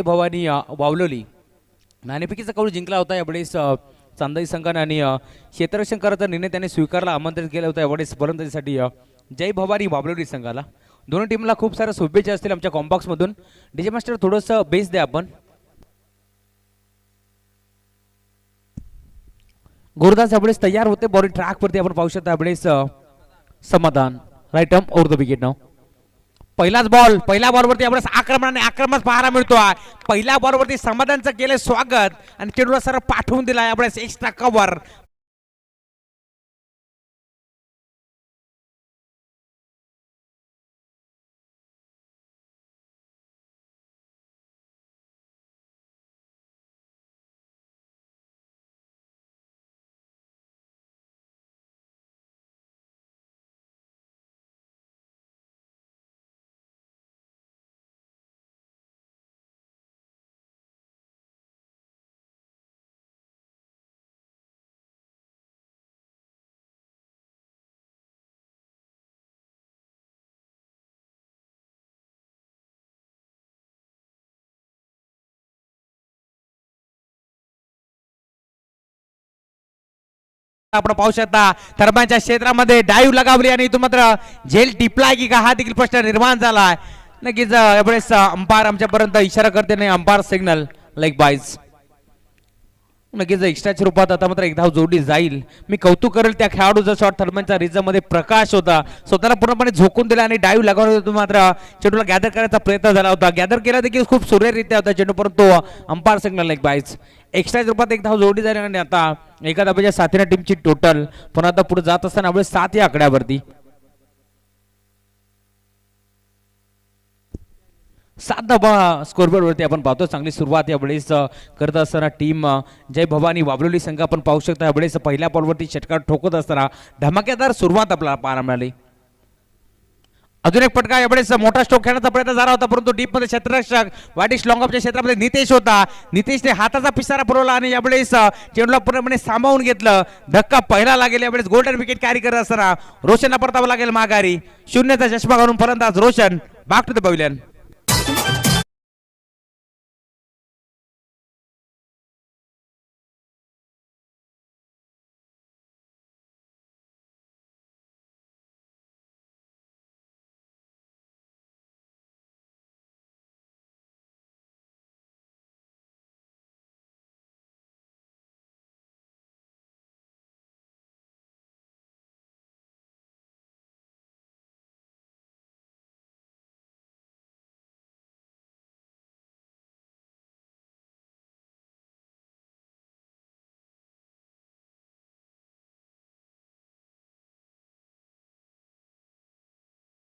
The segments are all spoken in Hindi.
भवानी वावलोली नाणेफेकीचा कौल जिंकला होता यावेळेस चांदई संघाने आणि क्षेत्ररक्षण करायचा निर्णय त्याने स्वीकारला आमंत्रित केला होता यावेळेस फलंदाजीसाठी जय भवानी वावलोली संघाला दोन्ही टीमला खूप साऱ्या शुभेच्छा असतील आमच्या कॉम्बॉक्स मधून डीजे मास्टर थोडंसं बेस द्या आपण गुरुदास यावेळेस तयार होते बॉडी ट्रॅक वरती आपण पाहू शकता यावेळेस Samadhan right arm over the wicket नाव पहिलाच बॉल पहिल्या बॉलवरती यावेळेस आक्रमण पाहायला मिळतोय पहिल्या बॉलवरती समाधानचं केलं स्वागत आणि चेंडूला सर पाठवून दिला यावेळेस एक्स्ट्रा कव्हर आपण पाहू शकता थर्माच्या क्षेत्रामध्ये डाईव्ह लगावली आणि इथून मात्र झेल टिपलाय की का हा देखील प्रश्न निर्माण झालाय नक्कीच यावेळेस अंपायर आमच्यापर्यंत इशारा करते नाही अंपायर सिग्नल लाईक बाईज नक्कीच एक्स्ट्राच्या रूपात आता मात्र एक धाव जोडली जाईल मी कौतुक करेल त्या खेळाडूचा शॉट थर्मनच्या रिझम मध्ये प्रकाश होता स्वतःला पूर्णपणे झोकून दिला आणि डाईव्ह लगावला होता मात्र चेंडूला गॅदर करायचा प्रयत्न झाला होता गॅदर केला देखील खूप सुरेरित्या होता चेंडू परंतु अंपायर सिग्नल लाईक बाईज एक्स्ट्राच्या रूपात एक धाव जोडली जाईल आणि आता एका धाब्याच्या साथीने टीमची टोटल पण आता पुढे जात असताना आपले 7 या आकड्यावरती 7 धाबा स्कोरबोर्ड वरती आपण पाहतो चांगली सुरुवात यावेळेस करत असताना टीम जय भवानी वावलोली संघ आपण पाहू शकता यावेळेस पहिल्या बॉलवरती षटकार ठोकत असताना धमाकेदार सुरुवात आपल्याला पाहायला मिळाली अजून एक फटका यावेळेस मोठा स्ट्रोक खेळण्याचा प्रयत्न झाला होता परंतु डीप मध्ये क्षेत्ररक्षक वाटिश लॉंगऑफच्या क्षेत्रामध्ये नितेश होता नितेशने हाताचा पिसारा पुरवला आणि यावेळेस चेंडूला पूर्णपणे सांभाळून घेतलं धक्का पहिला लागेल यावेळेस गोल्डन विकेट कॅरी करत असताना रोशनला परतावं लागेल माघारी 0चा चष्मा घालून फलंदाज Roshan back to the pavilion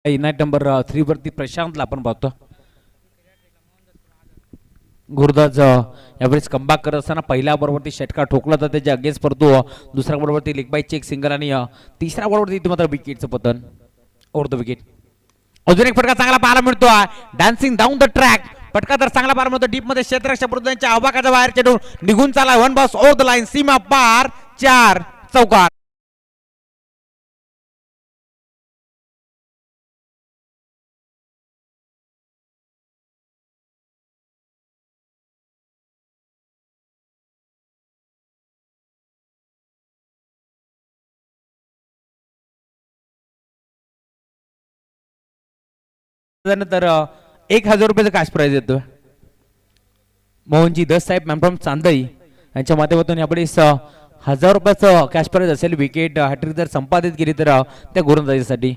नाईट नंबर 3 वरती प्रशांतला आपण पाहतो गुरुदास यावेळेस कमबॅक करत असताना पहिल्या बॉलवरती षटकार ठोकला तर त्याच्या अगेन्स्ट परतो दुसऱ्या बॉलवरती लेग बाय चेक सिंगल आणि तिसऱ्या बॉलवरती मात्र विकेटचं पतन ओव्हर द विकेट अजून एक फटका चांगला पाहायला मिळतो डान्सिंग डाऊन द ट्रॅक फटका तर चांगला पाहायला मिळतो डीप मध्ये क्षेत्ररक्षक प्रदूषणाच्या आवाकाच्या बाहेर चेंडू निघून चालला वन बॉस ओव्हर द लाईन सीमा पार 4 चौकार तर 1000 रुपयाचं कॅश प्राइज येतो मोहनजी दस साहेब मॅम फ्रॉम चांदई यांच्या माध्यमातून यापुढे 1000 रुपयाचं कॅश प्राइज असेल विकेट हॅट्रिक जर संपादित केली तर त्या गोलंदाजीसाठी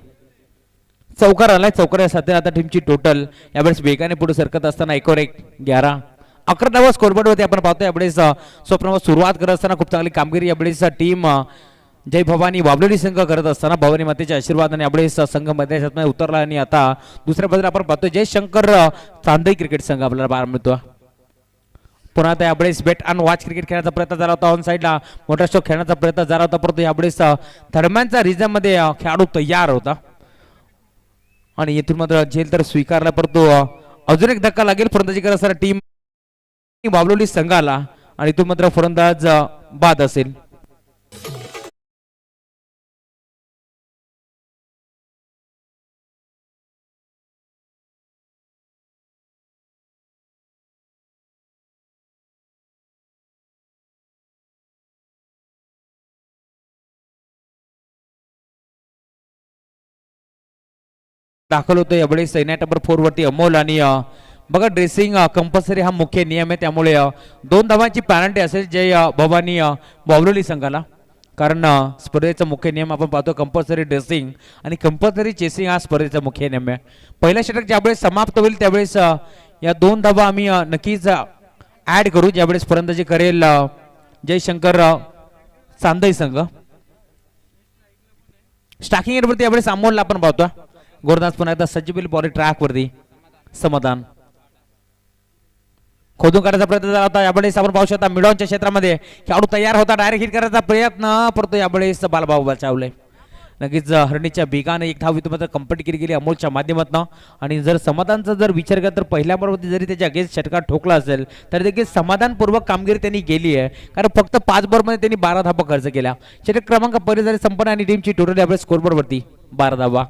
चौकार आलाय चौकार साथ आता टीमची टोटल यावेळेस वेगाने पुढे सरकत असताना 1-1-11 11 धावा स्कोरबोर्ड वरती आपण पाहतो यावेळेस स्वप्नावर सुरुवात करत असताना खूप चांगली कामगिरी यावेळेस टीम जय भवानी वावलोली संघ करत असताना भवानी मातेच्या आशीर्वादाने यावेळेस संघ मैदानात उतरला आणि आता दुसऱ्या बाजूला आपण पाहतो जयशंकर चांदई क्रिकेट संघ आपल्याला पाहायला मिळतो पुन्हा आता यावेळेस बेट अँड वॉच क्रिकेट खेळण्याचा प्रयत्न झाला होता ऑन साईडला मोठा स्ट्रोक खेळण्याचा प्रयत्न झाला होता परंतु यावेळेस थर्मॅनचा रिझम मध्ये खेळाडू तयार होता आणि येथून मात्र झेल तर स्वीकारला परंतु अजून एक धक्का लागेल फलंदाजी करत असताना टीम वावलोली संघाला आणि तो मात्र फलंदाज बाद असेल दाखल होतो यावेळी सैन्या नंबर 4 वरती अमोल आणि बघा ड्रेसिंग कंपल्सरी हा मुख्य नियम आहे त्यामुळे 2 धावांची पॅनल्टी असेल जय भवानी बावलोली संघाला कारण स्पर्धेचा मुख्य नियम आपण पाहतो कंपल्सरी ड्रेसिंग आणि कंपल्सरी चेसिंग हा स्पर्धेचा मुख्य नियम आहे. पहिला षटक ज्यावेळेस समाप्त होईल त्यावेळेस या 2 धावा आम्ही नक्कीच ऍड करू ज्यावेळेस फलंदाजी करेल जयशंकर चांदई संघ. स्टाकिंग एंडवरती यावेळेस अमोलला आपण पाहतो गोरदास पुन्हा एकदा सज्जबिल बॉली ट्रॅक वरती समाधान खोदून करायचा प्रयत्न झाला होता यावेळेस आपण पाहू शकता मिडॉनच्या क्षेत्रामध्ये खेळाडू तयार होता डायरेक्ट हिट करायचा प्रयत्न परंतु यावेळेस बालभाऊ बचावले. नक्कीच हरणीच्या बेगाने 1 धाव इथं कंप्लीट केली गेली अमोलच्या माध्यमातून आणि जर समाधानचा जर विचार केला तर पहिल्या बरोबर जरी त्याच्या अगेन्स्ट षटकार ठोकला असेल तर देखील समाधानपूर्वक कामगिरी त्यांनी केली आहे कारण फक्त 5 बॉलमध्ये त्यांनी 12 धावा खर्च केल्या. षटक क्रमांक पहिले जरी संपन्न आणि टीमची टोटल यावेळेस स्कोरबोर्ड वरती 12 धावा.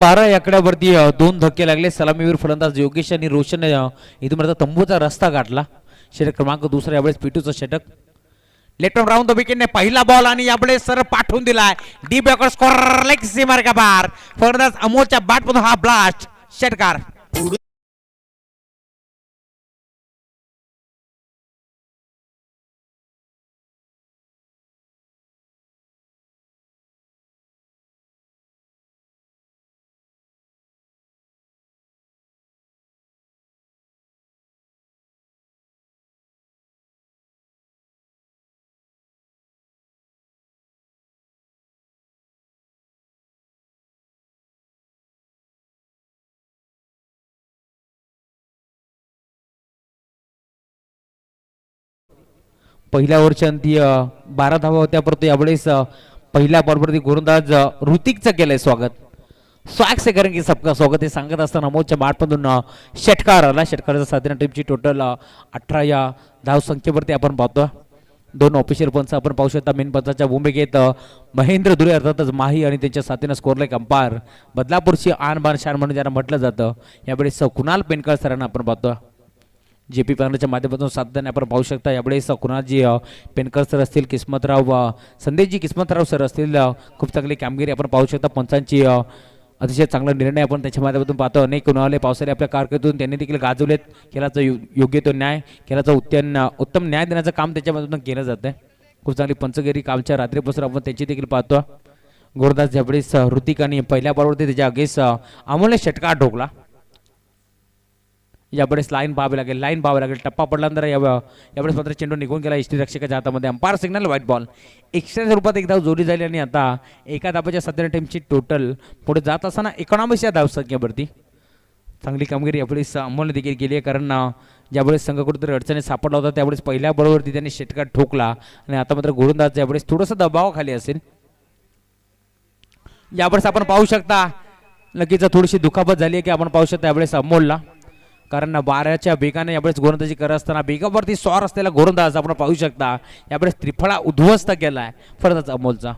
बारा आकड्यावरती 2 धक्के लागले. सलामीवीर फलंदाज योगेश आणि रोशन इथून मात्र तंबूचा रस्ता गाठला. षटक क्रमांक दुसरा यावेळेस पिटूचं षटक लेफ्ट राऊंड द विकेटने पहिला बॉल आणि यावेळेस सर पाठवून दिलाय डीप बॅकर स्कोर लेग सीमार का बार फलंदाज अमोलच्या बॅटमधून हा ब्लास्ट षटकार. पहिल्या ओव्हरच्या अंती 12 धावा होत्या परंतु यावेळेस पहिल्या बॉलवरती गोलंदाज ऋतिकचं केलंय स्वागत. स्वॅग से करेंगे सबका स्वागत हे सांगत असताना अमोलच्या बॅटमधून षटकार आला. षटकाराचा साधारण टीमची टोटल 18 या धाव संख्येवरती आपण पाहतो. 2 ऑफिशियल पंच आपण पाहू शकता. मेन पंचाच्या भूमिकेत महेंद्र धुरे अर्थातच माही आणि त्यांच्या साथीनं स्कोरलाईक अंपायर बदलापूरची आन बान शान म्हणून ज्यांना म्हटलं जातं यावेळेस कुणाल पेनकर सरांना आपण पाहतो. जेपी पॅनलच्या माध्यमातून साधने आपण पाहू शकता यावेळेस कुणालजी पेनकर सर असतील किस्मतराव संदेशजी किस्मतराव सर असतील खूप चांगली कामगिरी आपण पाहू शकता. पंचांची अतिशय चांगला निर्णय आपण त्याच्या माध्यमातून पाहतो. अनेक कुणाले पावसाळे आपल्या कारकिर्दीतून त्यांनी देखील गाजवलेत. केल्याचा योग्य तो न्याय केल्याचा उत्तम न्याय देण्याचं काम त्याच्या माध्यमातून केलं जातं. खूप चांगली पंचगिरी कालच्या रात्रीपासून आपण त्याची देखील पाहतो. गोरदास यावेळेस ऋतिक आणि पहिल्या बॉलवरती त्याच्या अगेन्स्ट अमोलने षटकार ठोकला. यावेळेस लाईन पाहावी लागेल टप्पा पडल्यानंतर यावेळेस मात्र चेंडू निघून गेला इष्टी रक्षकाच्या हातामध्ये. Umpire signal white ball. Extra स्वरूपात एक धाव जोडी झाली आणि आता एका धाबाच्या सध्या टीमची टोटल पुढे जात असताना 19 या धावसंख्येवरती चांगली कामगिरी यावेळेस अमोलने देखील केली आहे कारण ज्यावेळेस संघ कुठेतरी अडचणी सापडला होता त्यावेळेस पहिल्या बॉलवरती त्यांनी षटकार ठोकला आणि आता मात्र गोलंदाज यावेळेस थोडंसं दबावाखाली असेल. यावेळेस आपण पाहू शकता नक्कीच थोडीशी दुखापत झाली आहे की आपण पाहू शकता यावेळेस अमोलला कारण 12च्या बेगाने यावेळेस गोलंदाजी करत असताना बेगावरती स्वार असलेला गोलंदाज आपण पाहू शकता यावेळेस त्रिफळा उद्ध्वस्त केलाय फलंदाज अमोलचा.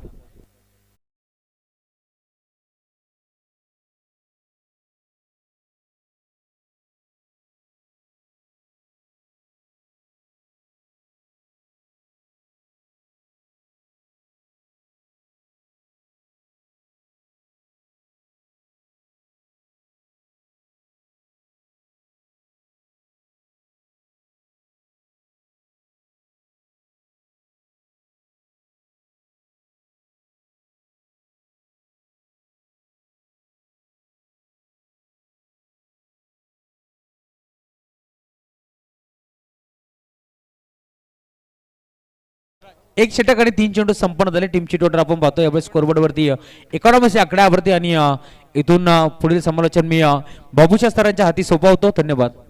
एक षटक आणि 3 चेंडू संपन्न झाले. टीमची टोटल आपण पाहतो यावेळी स्कोरबोर्ड वरती 91 आकड्यावरती आणि इथून पुढील समालोचन मी बाबूच्या स्तरांच्या हाती सोपवतो. धन्यवाद.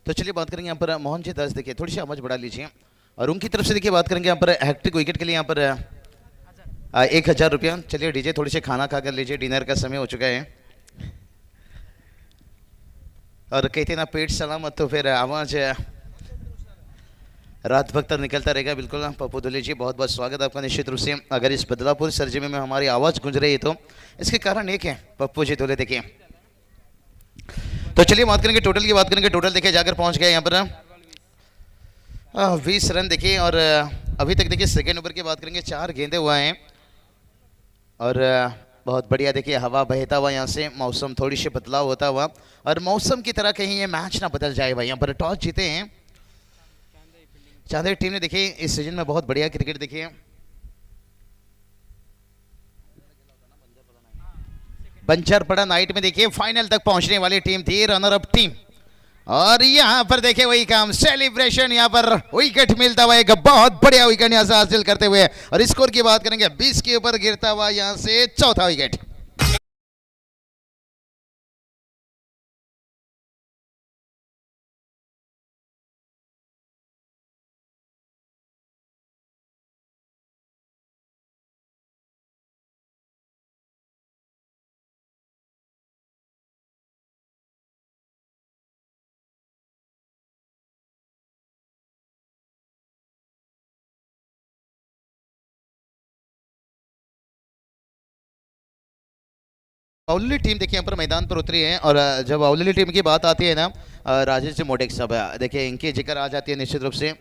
तो चलिए बात करेंगे यहाँ पर मोहन जी दास, देखिए थोड़ी सी आवाज़ बढ़ा लीजिए। और उनकी तरफ से देखिए बात करेंगे यहाँ पर हैट्रिक विकेट के लिए यहाँ पर 1000 रुपया। चलिए डीजे थोड़ी सी खाना खा कर लीजिए, डिनर का समय हो चुका है। और कहते ना पेट सलामत तो फिर आवाज़ रात भर तक निकलता रहेगा। बिल्कुल पप्पू दुले जी, बहुत बहुत स्वागत आपका निश्चित रूप से। अगर इस बदलापुर सरजमी में हमारी आवाज़ गूंज रही है तो इसके कारण एक है पप्पू जी दुले। देखिए तो चलिए बात करेंगे टोटल की बात करेंगे। टोटल देखिए जाकर पहुंच गए यहाँ पर 20 रन देखिए। और अभी तक देखिए सेकेंड ओवर की बात करेंगे 4 गेंदे हुआ हैं। और बहुत बढ़िया देखिए हवा बहता हुआ यहाँ से, मौसम थोड़ी सी बदलाव होता हुआ। और मौसम की तरह कहीं ये मैच ना बदल जाए भाई। यहाँ पर टॉस जीते हैं चांदेर टीम ने। देखिए इस सीजन में बहुत बढ़िया क्रिकेट देखिए। बंजरपड़ा नाइट में देखिए फाइनल तक पहुंचने वाली टीम थी रनर अप टीम। और यहाँ पर देखिए वही काम, सेलिब्रेशन यहाँ पर विकेट मिलता हुआ, एक बहुत बढ़िया विकेट यहाँ से हासिल करते हुए। और स्कोर की बात करेंगे 20 के ऊपर गिरता हुआ यहाँ से चौथा विकेट। बाउली टीम देखिए यहाँ पर मैदान पर उतरी है। और जब बाउली टीम की बात आती है ना, राजेश जी मोटेक साहब देखिए इनकी जिक्र आ जाती है निश्चित रूप से।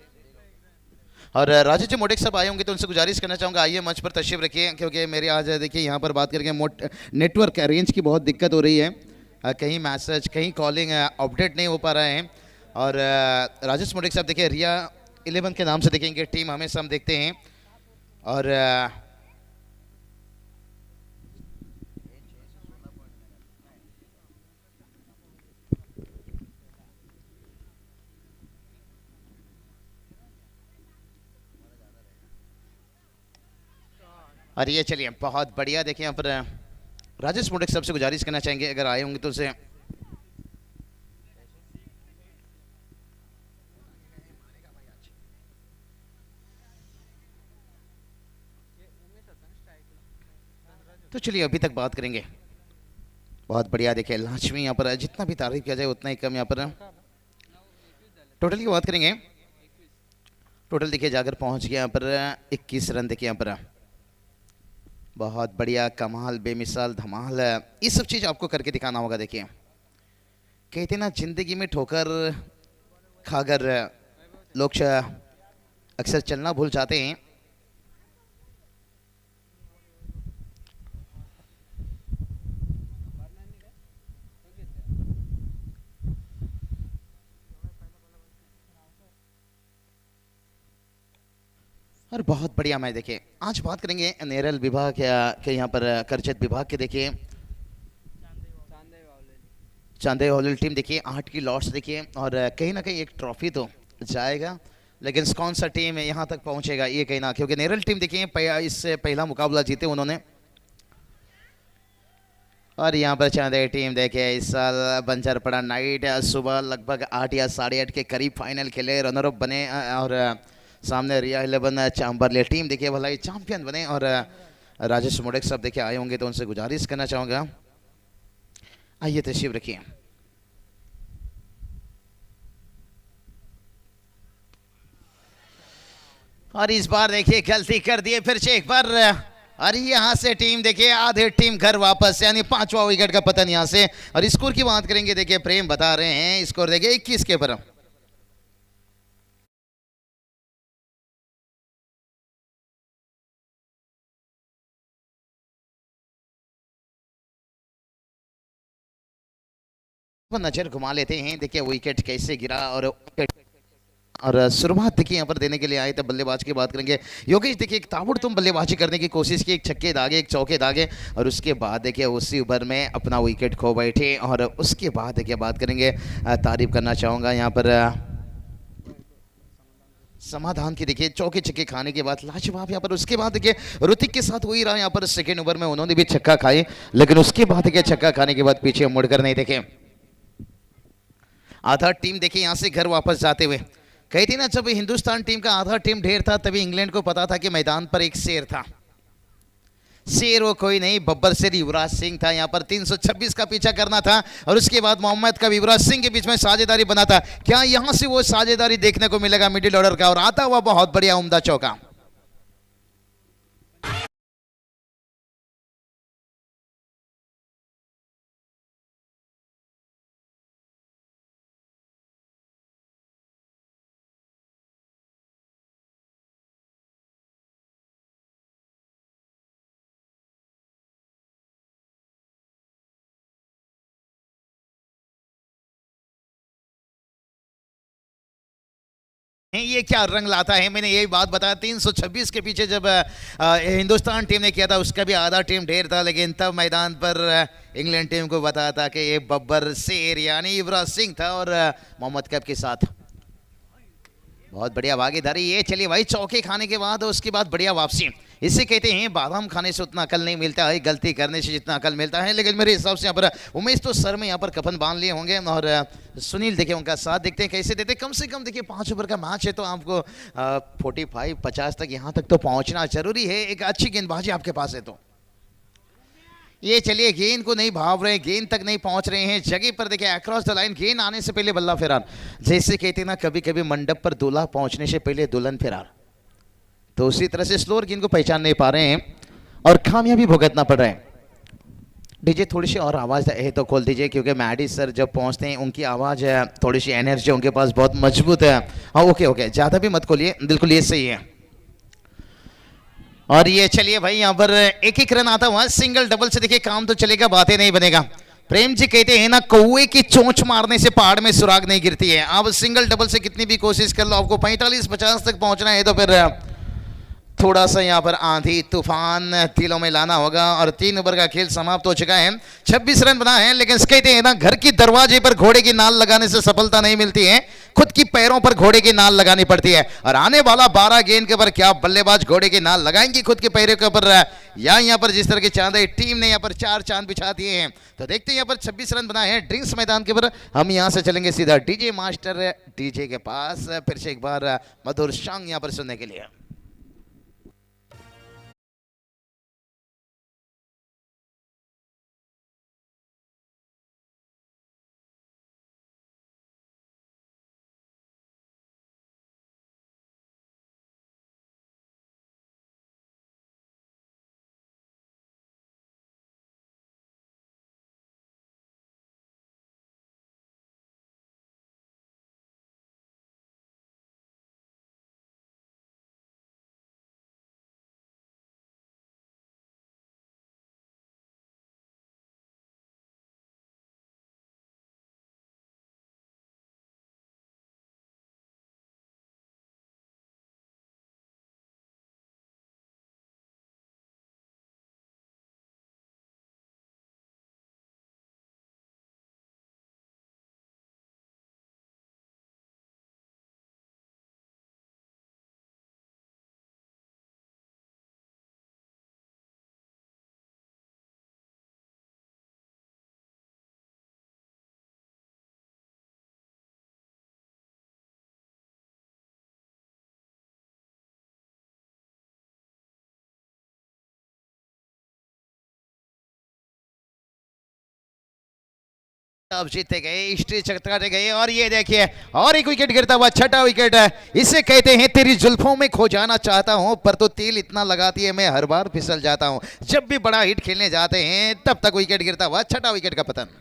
और राजेश जी मोटेक साहब आए होंगे तो उनसे गुजारिश करना चाहूँगा आइए मंच पर तशरीफ रखिए, क्योंकि मेरे आज देखिए यहाँ पर बात करके नेटवर्क रेंज की बहुत दिक्कत हो रही है। कहीं मैसेज कहीं कॉलिंग अपडेट नहीं हो पा रहा है। और राजेश मोटेक साहब देखिए रिया 11 के नाम से देखिए इनकी टीम हमेशा हम देखते हैं। और ये चलिए बहुत बढ़िया देखिए यहाँ पर राजेश मोटेक साहब से गुजारिश करना चाहेंगे अगर आए होंगे तो उसे तो चलिए अभी तक बात करेंगे। बहुत बढ़िया देखिए लाजमी यहाँ पर जितना भी तारीफ किया जाए उतना ही कम। यहाँ पर टोटल की बात करेंगे। टोटल देखिए जाकर पहुंच गया यहाँ पर 21 रन देखिए यहाँ पर। बहुत बढ़िया कमाल बेमिसाल धमाल, ये सब चीज़ आपको करके दिखाना होगा। देखिए कहते ना जिंदगी में ठोकर खाकर लोग अक्सर चलना भूल जाते हैं। और बहुत बढ़िया मैच देखिए। आज बात करेंगे नेरल विभाग के यहाँ पर करचत विभाग के देखिए चांदे हॉल टीम देखिए 8 की लॉट्स देखिए। और कहीं ना कहीं एक ट्रॉफी तो जाएगा, लेकिन कौन सा टीम है यहाँ तक पहुँचेगा ये कहीं ना, क्योंकि नेरल टीम देखिए इससे पहला मुकाबला जीते उन्होंने। और यहाँ पर चांदे टीम देखिए इस साल बंजरपड़ा नाइट सुबह लगभग 8 या 8:30 के करीब फाइनल खेले, रनर अप बने। और सामने रिया 11 चांबरले टीम देखिए भलाई चैंपियन बने। और राजेश मोडेक साहब देखिए आए होंगे तो उनसे गुजारिश करना चाहूँगा आइए तशरीफ रखिए। और इस बार देखिए गलती कर दिए फिर से एक बार। और यहाँ से टीम देखिए आधे टीम घर वापस, यानी पांचवा विकेट का पतन यहाँ से। और स्कोर की बात करेंगे, देखिए प्रेम बता रहे हैं स्कोर देखिए 21 के ऊपर। नजर घुमा लेते हैं, देखिए विकेट कैसे गिरा। और शुरुआत देखिए यहाँ पर देने के लिए आए थे बल्लेबाज की बात करेंगे योगेश। देखिए एक ताबड़तोड़ बल्लेबाजी करने की कोशिश की, एक छक्के दागे एक चौके दागे, और उसके बाद देखिए उसी ओवर में अपना विकेट खो बैठे। और उसके बाद देखिए बात करेंगे, तारीफ करना चाहूँगा यहाँ पर समाधान की। देखिए चौके छक्के खाने के बाद लाजवाब यहाँ पर। उसके बाद देखिए ऋतिक के साथ वही रहा यहाँ पर, सेकेंड ओवर में उन्होंने भी छक्का खाए, लेकिन उसके बाद देखिए छक्का खाने के बाद पीछे मुड़कर नहीं देखे। आधा टीम देखिए यहाँ से घर वापस जाते हुए। कहती ना, जब हिंदुस्तान टीम का आधा टीम ढेर था तभी इंग्लैंड को पता था कि मैदान पर एक शेर था। शेर वो कोई नहीं, बब्बर शेर युवराज सिंह था। यहाँ पर 326 का पीछा करना था, और उसके बाद मोहम्मद का युवराज सिंह के बीच में साझेदारी बना था। क्या यहाँ से वो साझेदारी देखने को मिलेगा मिडिल ऑर्डर का, और आता हुआ बहुत बढ़िया उम्दा चौका। ये क्या रंग लाता है, मैंने यही बात बताया। 326 के पीछे जब हिंदुस्तान टीम ने किया था, उसका भी आधा टीम ढेर था, लेकिन तब मैदान पर इंग्लैंड टीम को बताया था कि ये बब्बर शेर यानी युवराज सिंह था, और मोहम्मद कैफ के साथ बहुत बढ़िया भागीदारी। ये चलिए भाई, चौके खाने के बाद उसके बाद बढ़िया वापसी। इसे कहते हैं बादाम खाने से उतना अकल नहीं मिलता है, गलती करने से जितना अकल मिलता है। लेकिन मेरे हिसाब से यहाँ पर उमेश तो सर में यहाँ पर कफन बांध लिए होंगे, और सुनील देखिए उनका साथ देखते हैं कैसे देते। कम से कम देखिए 5 ओवर का मैच है, तो आपको 45-50 तक यहाँ तक तो पहुँचना जरूरी है। एक अच्छी गेंदबाजी आपके पास है तो। ये चलिए गेंद को नहीं भाव रहे, गेंद तक नहीं पहुंच रहे हैं जगह पर। देखिए अक्रॉस द लाइन, गेंद आने से पहले बल्ला फरार। जैसे कहते ना, कभी कभी मंडप पर दूल्हा पहुंचने से पहले दुल्हन फरार, तो उसी तरह से स्लोअर गेंद को पहचान नहीं पा रहे हैं और खामियां भी भुगतना पड़ रहे हैं। डीजे थोड़ी सी और आवाज़ है तो खोल दीजिए, क्योंकि मैडी सर जब पहुंचते हैं उनकी आवाज़ है, थोड़ी सी एनर्जी उनके पास बहुत मजबूत है। हाँ ओके ओके, ज़्यादा भी मत खोलिए, बिल्कुल ये सही है। और ये चलिए भाई यहाँ पर एक एक रन आता हुआ, सिंगल डबल से देखिए काम तो चलेगा, बातें नहीं बनेगा। प्रेम जी कहते हैं ना, कौए की चोंच मारने से पहाड़ में सुराग नहीं गिरती है। आप सिंगल डबल से कितनी भी कोशिश कर लो, आपको 45-50 तक पहुंचना है तो फिर थोड़ा सा यहाँ पर आंधी तूफान दिलों में लाना होगा। और 3 ओवर का खेल समाप्त हो चुका है, 26 रन बना है। लेकिन कहते हैं ना, घर की दरवाजे पर घोड़े की नाल लगाने से सफलता नहीं मिलती है, खुद की पैरों पर घोड़े की नाल लगानी पड़ती है। और आने वाला 12 गेंद के ऊपर क्या बल्लेबाज घोड़े की नाल लगाएंगे खुद के पैरों के ऊपर, या यहाँ पर जिस तरह की चांद है, टीम ने यहाँ पर 4 चांद बिछा दिए हैं। तो देखते हैं यहाँ पर 26 रन बना है ड्रिंक्स मैदान के ऊपर। हम यहाँ से चलेंगे सीधा डीजे मास्टर डीजे के पास, फिर से एक बार मधुर सॉन्ग यहाँ पर सुनने के लिए। अब जीते गए, हिस्ट्री चटकाते गए और ये देखिए और एक विकेट गिरता हुआ, छठा विकेट। इसे कहते हैं तेरी जुल्फों में खो जाना चाहता हूं, पर तो तेल इतना लगाती है मैं हर बार फिसल जाता हूं। जब भी बड़ा हिट खेलने जाते हैं तब तक विकेट गिरता हुआ, छठा विकेट का पतन।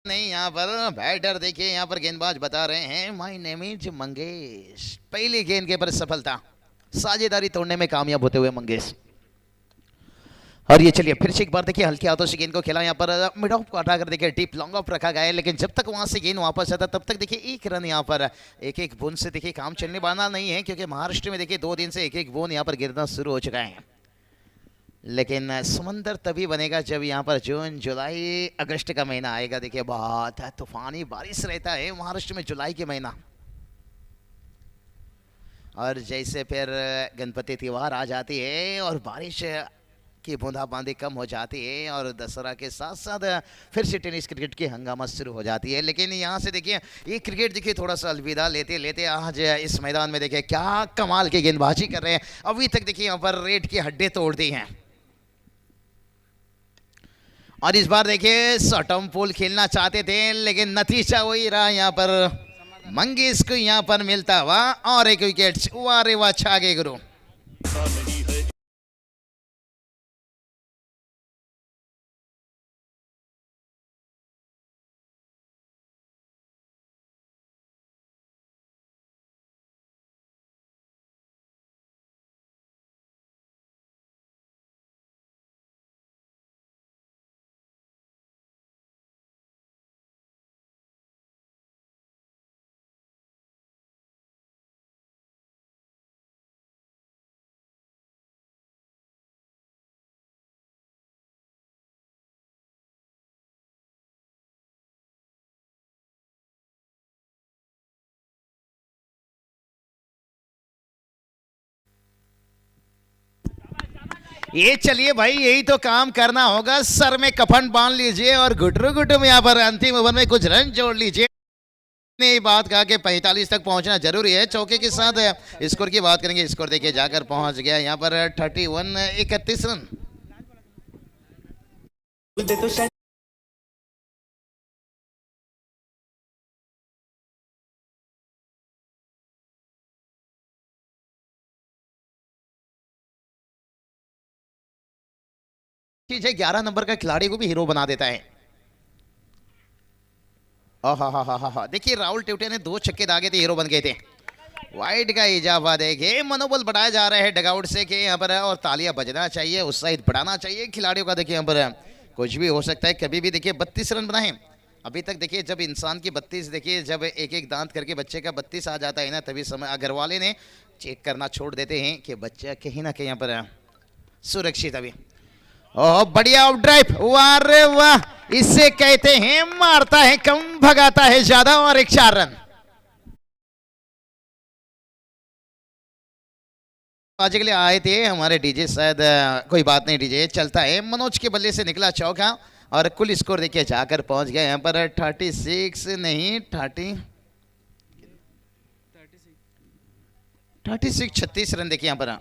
नहीं, यहाँ पर बैटर देखिए, यहाँ पर गेंदबाज बता रहे हैं माय नेम इज मंगेश। पहली गेंद के पर सफलता, साझेदारी तोड़ने में कामयाब होते हुए मंगेश। और ये चलिए फिर से एक बार देखिए हल्के हाथों से गेंद को खेला, यहाँ पर मिड ऑफ को हटाकर देखिए डीप लॉन्ग ऑफ रखा गया है, लेकिन जब तक वहां से गेंद वापस आता तब तक देखिए एक रन यहाँ पर एक एक बूंद से देखिए काम चलने वाला नहीं है, क्योंकि महाराष्ट्र में देखिए 2 दिन से एक एक बूंद यहाँ पर गिरना शुरू हो चुका है। लेकिन समंदर तभी बनेगा जब यहाँ पर जून जुलाई अगस्त का महीना आएगा। देखिए बहुत तूफानी बारिश रहता है महाराष्ट्र में जुलाई के महीना, और जैसे फिर गणपति त्योहार आ जाती है और बारिश की बूंदाबांदी कम हो जाती है, और दशहरा के साथ साथ फिर से टेनिस क्रिकेट की हंगामा शुरू हो जाती है। लेकिन यहाँ से देखिए ये क्रिकेट देखिए थोड़ा सा अलविदा लेते लेते आज इस मैदान में देखिए क्या कमाल की गेंदबाजी कर रहे हैं। अभी तक देखिए यहाँ पर रेड की हड्डी तोड़ दी हैं, और इस बार देखिए शॉर्टम पुल खेलना चाहते थे, लेकिन नतीजा वही रहा, यहाँ पर मंगेश को यहाँ पर मिलता हुआ और एक विकेट। वाह रे वाह, छा गए गुरु। ये चलिए भाई, यही तो काम करना होगा, सर में कफन बांध लीजिए और घुटरू घुटरू में यहाँ पर अंतिम ओवर में कुछ रन जोड़ लीजिए। ने बात कहा कि 45 तक पहुंचना जरूरी है। चौके के साथ स्कोर की बात करेंगे, स्कोर देखिए जाकर पहुंच गया यहाँ पर 31 रन। चीज है 11 नंबर का खिलाड़ी को भी हीरो बना देता है। हा देखिए राहुल टिवटे ने 2 छक्के दागे थे, हीरो बन गए थे। वाइड का इजाफा देखिए, मनोबल बढ़ाया जा रहा है डगआउट से कि यहाँ पर, और तालियां बजना चाहिए, उत्साहित बढ़ाना चाहिए खिलाड़ियों का। देखिए यहाँ पर कुछ भी हो सकता है, कभी भी देखिए 32 रन बनाए अभी तक। देखिए जब इंसान की 32, देखिए जब एक एक दांत करके बच्चे का 32 आ जाता है ना, तभी समय अग्रवाले ने चेक करना छोड़ देते हैं कि बच्चा कहीं ना कहीं यहाँ पर सुरक्षित। अभी ओह बढ़िया ऑफ ड्राइव, वाह रे वाह, इससे कहते हैं मारता है कम भगाता है ज्यादा, और एक 4 रन। आज के लिए आए थे हमारे डीजे, शायद कोई बात नहीं, डीजे चलता है। मनोज के बल्ले से निकला चौका, और कुल स्कोर देखिए जाकर पहुंच गया यहाँ पर 36 नहीं 36 रन। देखिए यहाँ पर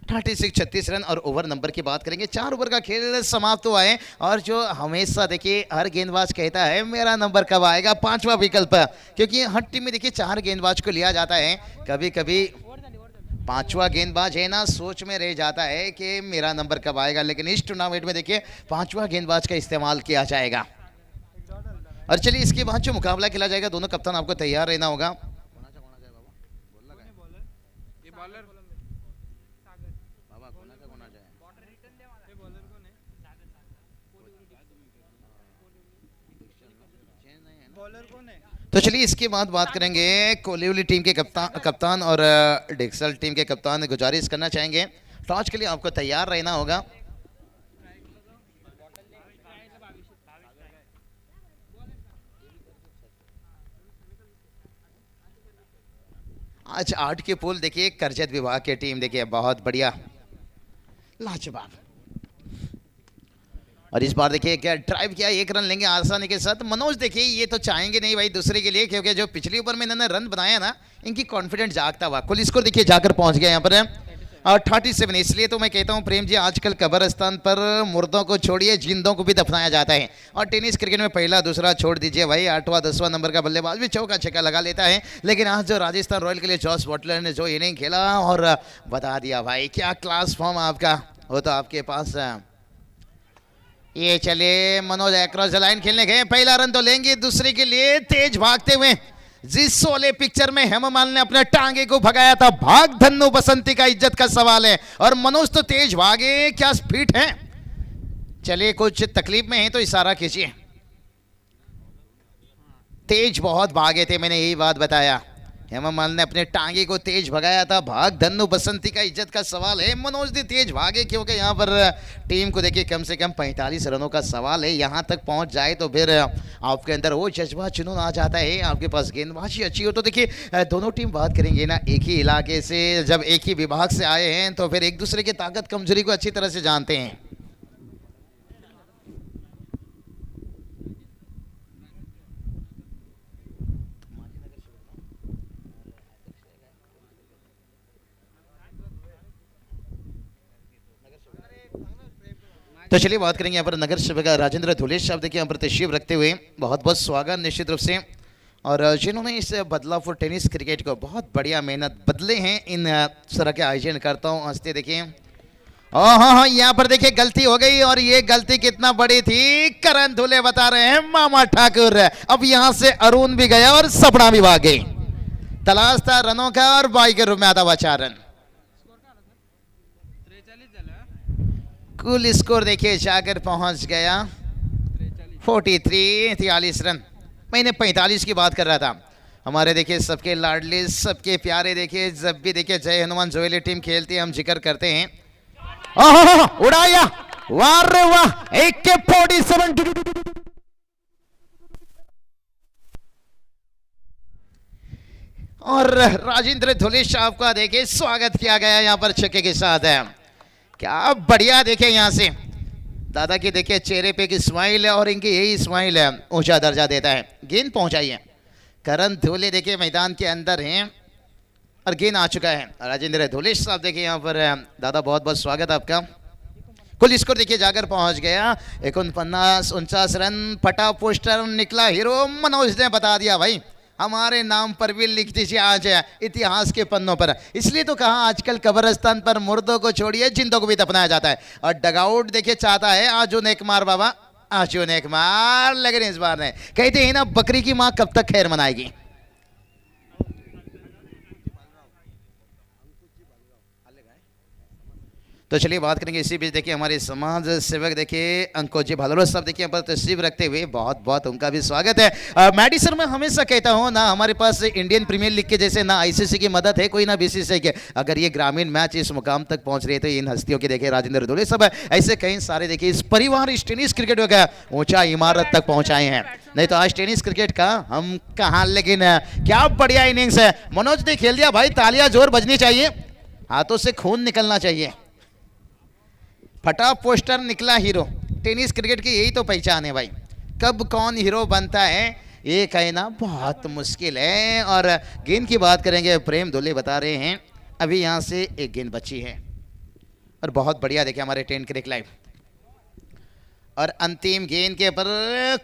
36 रन। और ओवर नंबर की बात करेंगे, 4 ओवर का खेल समाप्त हुआ है, और जो हमेशा देखिए हर गेंदबाज कहता है मेरा नंबर कब आएगा, 5वां विकल्प, क्योंकि हर टीम में देखिए 4 गेंदबाज को लिया जाता है। कभी कभी 5वां गेंदबाज है ना, सोच में रह जाता है कि मेरा नंबर कब आएगा, लेकिन इस टूर्नामेंट में देखिए 5वां गेंदबाज का इस्तेमाल किया जाएगा। और चलिए इसके बाद जो मुकाबला खेला जाएगा, दोनों कप्तान आपको तैयार रहना होगा। तो चलिए इसके बाद बात करेंगे कोलिवली टीम के कप्तान और डिक्सल टीम के कप्तान गुजारिश करना चाहेंगे टॉस के लिए आपको तैयार रहना होगा। आज 8 के पोल देखिए करजत विभाग की टीम देखिए बहुत बढ़िया लाजवाब। और इस बार देखिए क्या ड्राइव किया, 1 रन लेंगे आसानी के साथ। मनोज देखिए ये तो चाहेंगे नहीं भाई दूसरे के लिए, क्योंकि जो पिछली ओवर में इन्होंने रन बनाया ना इनकी कॉन्फिडेंस जागता हुआ। कुल स्कोर देखिए जाकर पहुंच गया यहाँ पर 37। इसलिए तो मैं कहता हूं प्रेम जी आजकल कब्रिस्तान पर मुर्दों को छोड़िए जिंदों को भी दफनाया जाता है। और टेनिस क्रिकेट में पहला दूसरा छोड़ दीजिए भाई, 8वां 10वां नंबर का बल्लेबाज भी चौका छक्का लगा लेता है। लेकिन आज जो राजस्थान रॉयल के लिए जॉस बटलर ने जो इनिंग खेला और बता दिया भाई क्या क्लास फॉर्म आपका, वो तो आपके पास ये चले मनोज एक्रॉस द लाइन खेलने गए, पहला रन तो लेंगे, दूसरे के लिए तेज भागते हुए जिस शोले पिक्चर में हेमा मालिनी ने अपने टांगे को भगाया था, भाग धन्नो बसंती का इज्जत का सवाल है। और मनोज तो तेज भागे, क्या स्पीड है। चलिए कुछ तकलीफ में है तो इशारा कीजिए। तेज बहुत भागे थे, मैंने यही बात बताया। हेमा मालिनी ने अपने टांगे को तेज भगाया था, भाग धन्नो बसंती का इज्जत का सवाल है। मनोज ने तेज भागे क्योंकि यहाँ पर टीम को देखिए कम से कम 45 रनों का सवाल है। यहाँ तक पहुँच जाए तो फिर आपके अंदर वो जज्बा जुनून आ जाता है, आपके पास गेंदबाजी अच्छी हो तो देखिए दोनों टीम बात करेंगे ना एक ही इलाके से, जब एक ही विभाग से आए हैं तो फिर एक दूसरे की ताकत कमजोरी को अच्छी तरह से जानते हैं। तो चलिए बात करेंगे यहाँ पर नगर सेवक राजेंद्र धुलेश साहब देखिए यहाँ पर तशरीफ रखते हुए बहुत बहुत स्वागत निश्चित रूप से। और जिन्होंने इस बदलापुर टेनिस क्रिकेट को बहुत बढ़िया मेहनत बदले हैं इन तरह के आयोजन करता हूँ हंसते देखिए। हाँ यहाँ पर देखिए गलती हो गई और ये गलती कितना बड़ी थी, करण धुले बता रहे हैं मामा ठाकुर। अब यहाँ से अरुण भी गया और सपना भी भाग गई। तलाश था रनों का और बाई के रूप में आता हुआ 4 रन। कुल स्कोर देखिए जाकर पहुंच गया 43 रन। मैंने 45 की बात कर रहा था। हमारे देखिए सबके लाडले सबके प्यारे देखिए जब भी देखिए जय हनुमान जोएली टीम खेलती है हम जिक्र करते हैं। उड़ाया वाह रे वाह, 1 के 47। और राजेंद्र धुलेश साहब का देखिए स्वागत किया गया यहाँ पर छक्के के साथ है। क्या बढ़िया देखे यहाँ से दादा की देखिए चेहरे पे की स्माइल है और इनकी यही स्माइल है ऊंचा दर्जा देता है। गेंद पहुंचाइए, करण धुले देखिए मैदान के अंदर हैं और गेंद आ चुका है। राजेंद्र धुलेश साहब देखिए यहाँ पर दादा बहुत बहुत स्वागत आपका। कुल स्कोर देखिए जाकर पहुंच गया 49 रन। फटा पोस्टर निकला हीरो, मनोज ने बता दिया भाई हमारे नाम पर भी लिख दीजिए आज इतिहास के पन्नों पर। इसलिए तो कहा आजकल कब्रिस्तान पर मुर्दों को छोड़िए जिंदों को भी दफनाया जाता है। और डगआउट देखिए चाहता है आजू नेक मार बाबा, आजू नेक मार। लेकिन इस बार नहीं, कहते हैं ना बकरी की माँ कब तक खैर मनाएगी। तो चलिए बात करेंगे इसी बीच देखिए हमारे समाज सेवक देखिए अंकुश जी भालोरा साहब देखिए यहाँ पर तशरीफ रखते हुए बहुत बहुत उनका भी स्वागत है। मैडिसन में हमेशा कहता हूँ ना हमारे पास इंडियन प्रीमियर लीग के जैसे ना आईसीसी की मदद है कोई ना बीसीसीआई के। अगर ये ग्रामीण मैच इस मुकाम तक पहुंच रहे थे इन हस्तियों के देखिए राजेंद्र धुले सब ऐसे कई सारे देखिए इस परिवार इस टेनिस क्रिकेट को ऊंचा इमारत तक पहुंचाए हैं। नहीं तो आज टेनिस क्रिकेट का हम कहाँ, लेकिन क्या बढ़िया इनिंग्स है। मनोज ने खेल दिया भाई, तालियां जोर बजनी चाहिए, हाथों से खून निकलना चाहिए। फटा पोस्टर निकला हीरो। टेनिस क्रिकेट की यही तो पहचान है भाई, कब कौन हीरो बनता है ये कहना बहुत मुश्किल है। और गेंद की बात करेंगे प्रेम धुले बता रहे हैं अभी यहाँ से एक गेंद बची है और बहुत बढ़िया देखे हमारे 10 क्रिक लाइव। और अंतिम गेंद के पर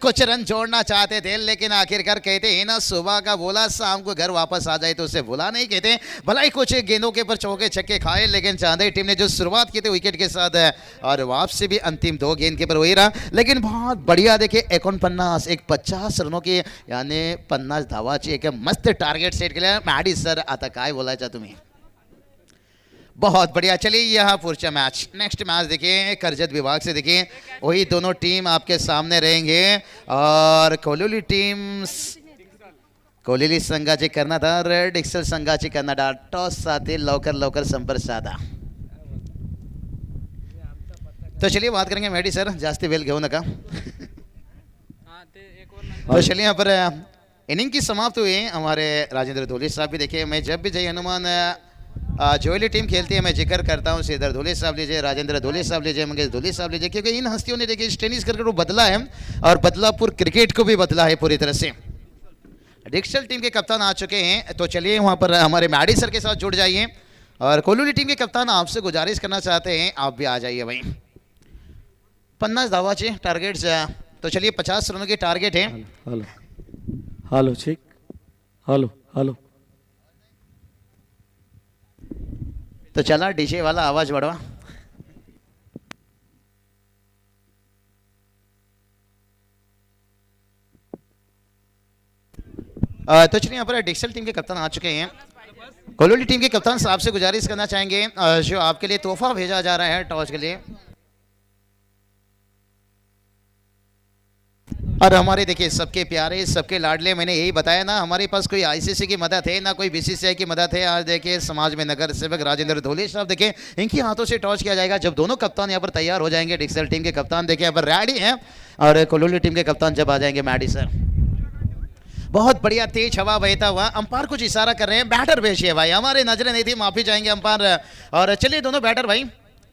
कुछ रन जोड़ना चाहते थे लेकिन आखिरकार कहते हैं ना सुबह का बोला शाम को घर वापस आ जाए तो उसे भुला नहीं कहते। भला ही कुछ गेंदों के पर चौके छक्के खाए लेकिन चांदई टीम ने जो शुरुआत की थी विकेट के साथ और वापसी भी अंतिम 2 गेंद के पर वही रहा। लेकिन बहुत बढ़िया देखे 49 एक 50 रनों की यानी 50 धावाची एक मस्त टार्गेट सेट केलं। मॅडी सर आता काय बोलायचं तुम्ही, बहुत बढ़िया। चलिए यहाँ पुरचा मैच नेक्स्ट मैच देखिए करजत विभाग से देखिए वही दोनों टीम आपके सामने रहेंगे। और कोलिवली टीम कोहली संघाचे कर्णधार डिक्सल संघाचे कर्णधार टॉस साधे लवकर लवकर संपर्क साधा. तो चलिए बात करेंगे मेडी सर, जास्ती वेल घेऊ नका. तो चलिए यहाँ पर इनिंग की समाप्त हुई. हमारे राजेंद्र धोले साहब भी देखिए, मैं जब भी जय हनुमान जोयली टीम खेलती है मैं जिक्र करता हूँ श्रीधर धोले साहब लीजिए, राजेंद्र धोले साहब लीजिए, मंगेश धोले साहब लीजिए, क्योंकि इन हस्तियों ने देखिए टेनिस क्रिकेट को बदला है और बदलापुर क्रिकेट को भी बदला है पूरी तरह से. डिक्सल टीम के कप्तान आ चुके हैं, तो चलिए वहाँ पर हमारे मैडी सर के साथ जुड़ जाइए. और कोहली टीम के कप्तान आपसे गुजारिश करना चाहते हैं आप भी आ जाइए भाई. 50 धावाचे टार्गेट. तो चलिए 50 रनों के टारगेट है. Hello hello check. Hello hello. तो चला डीजे वाला आवाज बढ़वा. तो चलिए यहाँ पर डिक्सल टीम के कप्तान आ चुके हैं. कोहली टीम के कप्तान साहब से गुजारिश करना चाहेंगे जो आपके लिए तोहफा भेजा जा रहा है टॉस के लिए. और हमारे देखिए सबके प्यारे सबके लाडले, मैंने यही बताया ना, हमारे पास कोई आईसीसी की मदद है ना कोई बीसीसीआई की मदद है. आज देखिए समाज में नगर सेवक राजेंद्र धोले साहब देखिए इनके हाथों से टॉस किया जाएगा. जब दोनों कप्तान यहाँ पर तैयार हो जाएंगे, डिक्सल टीम के कप्तान देखिए यहाँ पर रेडी हैं और कोहली टीम के कप्तान जब आ जाएंगे मैडी सर. बहुत बढ़िया तेज हवा बहता हुआ. अंपायर कुछ इशारा कर रहे हैं, बैटर भेजिए भाई, हमारे नजरें नहीं थी, माफी चाहेंगे अंपायर. और चलिए दोनों बैटर भाई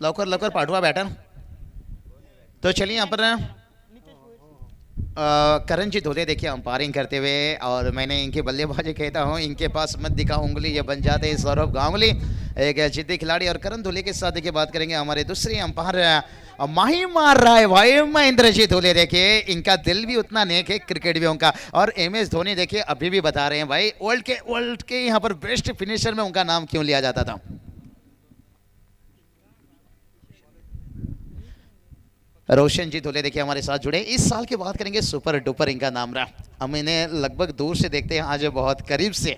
लवकर लवकर पाठवा बैटर. तो चलिए यहाँ पर करण जी धोले देखिए अंपायरिंग करते हुए, और मैंने इनकी बल्लेबाजी कहता हूँ इनके पास मत दिखा उंगली, ये बन जाते हैं सौरभ गांगुली, एक जिद्दी खिलाड़ी. और करण धोले के साथ देखिए बात करेंगे हमारे दूसरे अंपायर माही मार रहा है भाई महेंद्र जी धोले. देखिए इनका दिल भी उतना नेक है, क्रिकेट भी उनका. और MS धोनी देखिए अभी भी बता रहे हैं भाई वर्ल्ड के यहाँ पर बेस्ट फिनिशर में उनका नाम क्यों लिया जाता था. रोशन जी धोले देखिए हमारे साथ जुड़े. इस साल की बात करेंगे सुपर डुपर इनका नाम रहा. हम इन्हें लगभग दूर से देखते हैं, आज बहुत करीब से.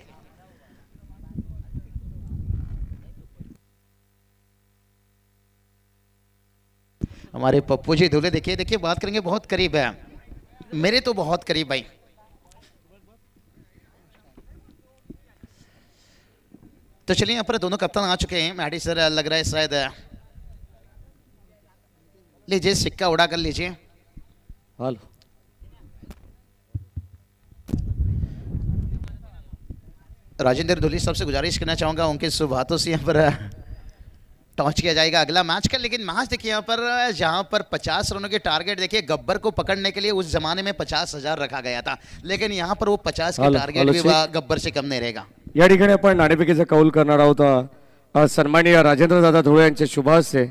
हमारे पप्पू जी धोले देखिए देखिए बात करेंगे बहुत करीब है, मेरे तो बहुत करीब भाई. तो चलिए यहाँ पर दोनों कप्तान आ चुके हैं. मैडी सर लग रहा है शायद लीजिए सिक्का उड़ा कर लीजिए. हेलो. राजेंद्र धोले साहब से गुजारिश करना चाहूंगा उनके शुभ हाथों से यहाँ पर टॉस किया जाएगा अगला मैच का. लेकिन मैच देखिए यहाँ पर जहाँ पर 50 रनों के टारगेट देखिए गब्बर को पकड़ने के लिए उस जमाने में 50,000 रखा गया था, लेकिन यहाँ पर वो 50 के टारगेट भी गब्बर से कम नहीं रहेगा. या ठिकाणी आपण नाणेफेकीचा कौल करणार आहोत. सन्माननीय राजेंद्र दादा धुळे यांचे शुभ हस्ते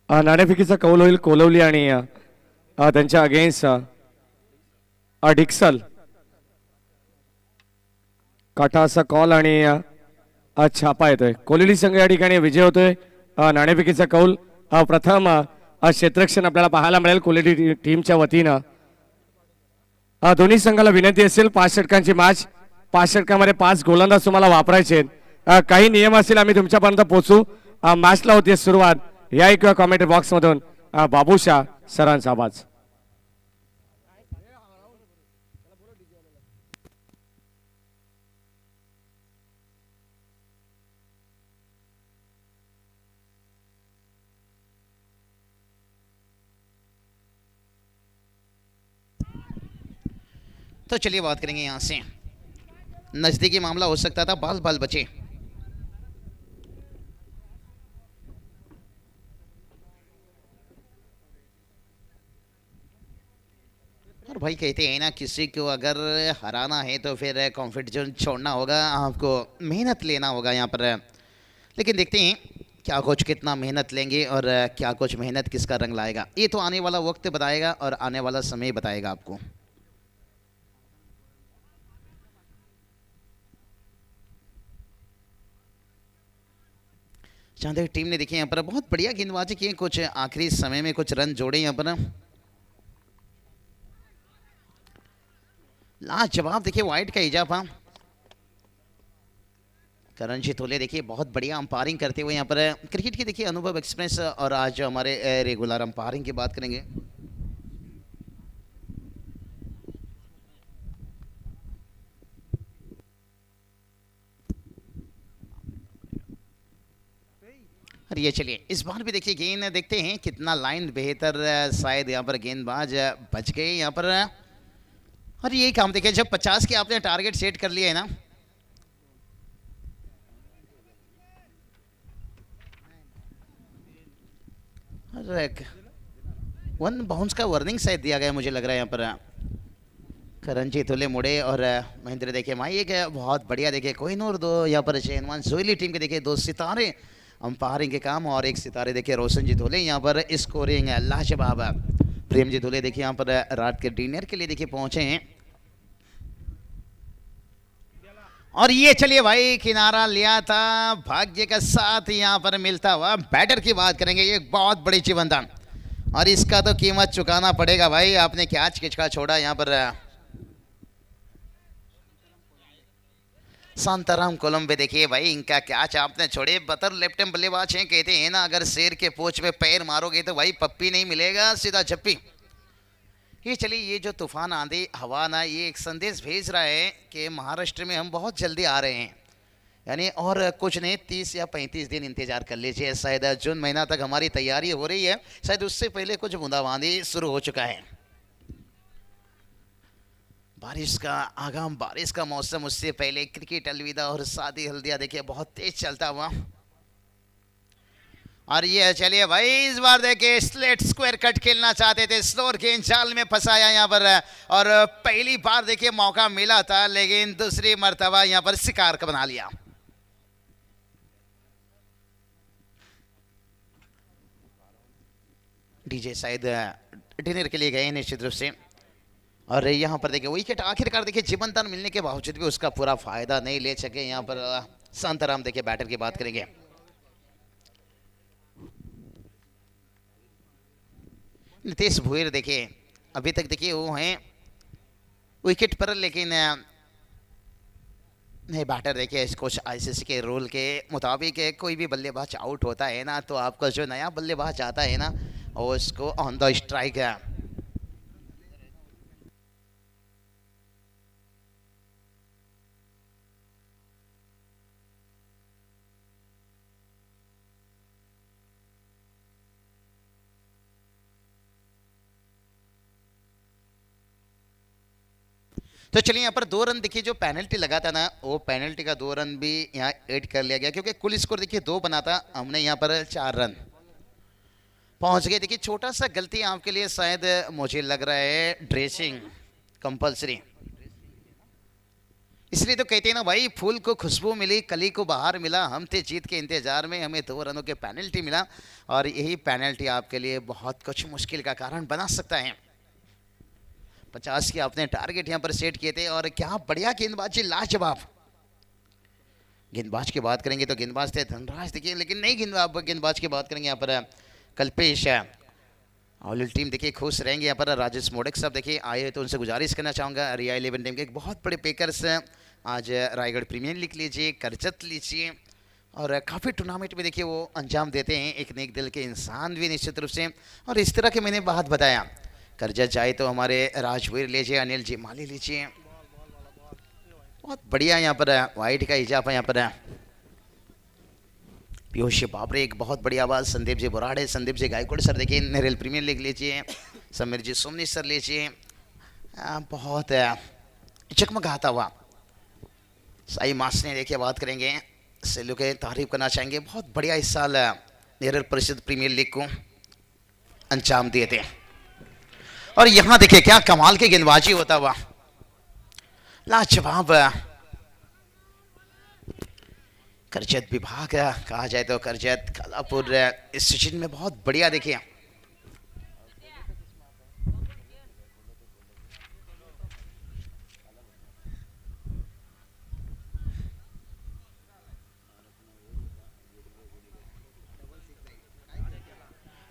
नाणेफेकीचा कौल होईल कोलवली आणि त्यांच्या अगेन्स्ट डिक्सल. काटा असा कॉल आणि छापा येतोय. कोहली संघ या ठिकाणी विजय होतोय. नाणेफेकीचा कौल प्रथम क्षेत्ररक्षण आपल्याला पाहायला मिळेल कोहली टीमच्या वतीनं. दोन्ही संघाला विनंती असेल 5 षटकांची मॅच, 5 षटकामध्ये 5 गोलंदाज तुम्हाला वापरायचे आहेत. काही नियम असतील आम्ही तुमच्यापर्यंत पोहोचू. मॅचला होती सुरुवात. या एक कॉमेंट्री बॉक्स मधून बाबूशाह सरांचा आवाज. तो चलिए बात करेंगे यहाँ से, नजदीकी मामला हो सकता था, बाल बाल बचे. और भाई कहते हैं ना किसी को अगर हराना है तो फिर कॉन्फिडेंस छोड़ना होगा, आपको मेहनत लेना होगा यहाँ पर. लेकिन देखते हैं क्या कुछ कितना मेहनत लेंगे और क्या कुछ मेहनत किसका रंग लाएगा, ये तो आने वाला वक्त बताएगा और आने वाला समय बताएगा आपको. चांदेर टीम ने देखिए यहाँ पर बहुत बढ़िया गेंदबाजी की, कुछ आखिरी समय में कुछ रन जोड़े यहाँ पर. लाजवाब देखिए वाइट का इजाफा. करण जी तोले देखिए बहुत बढ़िया अंपायरिंग करते हुए यहाँ पर क्रिकेट की देखिए अनुभव एक्सपीरियंस। और आज जो हमारे रेगुलर अंपायरिंग की बात करेंगे। और ये चलिए इस बार भी देखिए गेंद देखते हैं कितना लाइन बेहतर शायद यहाँ पर गेंदबाज बच गए यहाँ पर। और यही काम देखिए जब 50 के आपने टारगेट सेट कर लिया है ना, वन बाउंस का वार्निंग शायद दिया गया मुझे लग रहा है यहाँ पर। करण जी तुले मुड़े और महेंद्र देखिए माई एक बहुत बढ़िया देखिए कोहिनूर दो यहाँ पर चेनवान जोइली टीम के देखिए दो सितारे अंपायरिंग के काम और एक सितारे देखिए रोशन जी धोले यहाँ पर स्कोरिंग लाजवाब। प्रेम जी धोले देखिए यहाँ पर रात के डिनर के लिए देखिए पहुंचे हैं। और ये चलिए भाई किनारा लिया था भाग्य का साथ यहाँ पर मिलता हुआ बैटर की बात करेंगे। ये बहुत बड़ी जीवनदान और इसका तो कीमत चुकाना पड़ेगा भाई। आपने क्या खिचका छोड़ा यहाँ पर शांताराम कोलंबे देखिए भाई इनका कैच आपने छोड़े। बतर लेफ्ट हैंड बल्लेबाज हैं, कहते हैं ना अगर शेर के पोच में पैर मारोगे तो भाई पप्पी नहीं मिलेगा सीधा झप्पी। ये चलिए ये जो तूफान आंधी हवा ना ये एक संदेश भेज रहा है कि महाराष्ट्र में हम बहुत जल्दी आ रहे हैं। यानी और कुछ नहीं 30 या 35 दिन इंतजार कर लीजिए। शायद जून महीना तक हमारी तैयारी हो रही है, शायद उससे पहले कुछ बूंदाबांदी शुरू हो चुका है। बारिश का आगाम बारिश का मौसम, उससे पहले क्रिकेट अलविदा और शादी हल्दिया देखिए बहुत तेज चलता हुआ। और ये चलिए भाई इस बार देखिए स्लेट स्क्वायर कट खेलना चाहते थे, स्लोअर गेंद जाल में फंसाया यहाँ पर। और पहली बार देखिए मौका मिला था लेकिन दूसरी मर्तबा यहाँ पर शिकार का बना लिया। डीजे शायद डिनर के लिए गए निश्चित रूप से। और यहाँ पर देखिए विकेट आखिरकार देखिए जीवनदान मिलने के बावजूद भी उसका पूरा फायदा नहीं ले सके यहाँ पर शांताराम। देखिए बैटर की बात करेंगे। नितेश भुईर देखिए अभी तक देखिए वो हैं विकेट पर, लेकिन नहीं बैटर देखिए कुछ आईसीसी के रूल के मुताबिक कोई भी बल्लेबाज आउट होता है ना तो आपका जो नया बल्लेबाज आता है ना और उसको ऑन द स्ट्राइक है। तो चलिए यहाँ पर 2 रन देखिए जो पेनल्टी लगा था ना वो पेनल्टी का 2 रन भी यहाँ ऐड कर लिया गया क्योंकि कुल स्कोर देखिए 2 बना था, हमने यहाँ पर 4 रन पहुंच गए। देखिए छोटा सा गलती आपके लिए शायद मुझे लग रहा है ड्रेसिंग कंपलसरी, इसलिए तो कहते हैं ना भाई फूल को खुशबू मिली कली को बाहर मिला। हम थे जीत के इंतजार में, हमें 2 रनों के पेनल्टी मिला और यही पेनल्टी आपके लिए बहुत कुछ मुश्किल का कारण बना सकता है। 50 के आपने टारगेट यहां पर सेट किए थे और क्या बढ़िया गेंदबाजी लाजवाब। गेंदबाज की बात करेंगे तो गेंदबाज थे धनराज देखिए, लेकिन नहीं गेंदबाज की बात करेंगे यहाँ पर कल्पेश। ऑल टीम देखिए खुश रहेंगे यहाँ पर। राजेश मोडक साहब देखिए आए तो उनसे गुजारिश करना चाहूँगा रिया 11 टीम के एक बहुत बड़े पेकर्स आज रायगढ़ प्रीमियर लीग लीजिए, करजत लीजिए और काफ़ी टूर्नामेंट में देखिए वो अंजाम देते हैं। एक नेक दिल के इंसान भी निश्चित रूप से। और इस तरह के मैंने बात बताया करजत जाए तो हमारे राजवीर लीजिए, अनिल जी माली लीजिए, बहुत बढ़िया यहाँ पर वाइट का इजाफा यहाँ पर। पीयूष बाबरे एक बहुत बढ़िया आवाज़। संदीप जी बुराड़े, संदीप जी गायकवाड़ सर देखिए नेरल प्रीमियर लीग लीजिए, समीर जी सोमनी सर लीजिए, बहुत चकमकाता हुआ। साई मास ने देखिए बात करेंगे, सेलू के तारीफ करना चाहेंगे, बहुत बढ़िया इस साल नेरल परिषद प्रीमियर लीग को अंजाम दिए थे। और यहां देखिए क्या कमाल की गेंदबाजी होता हुआ, लाजवाब। करजत विभाग कहा जाए तो करजत कालापुर इस सीजन में बहुत बढ़िया देखिए।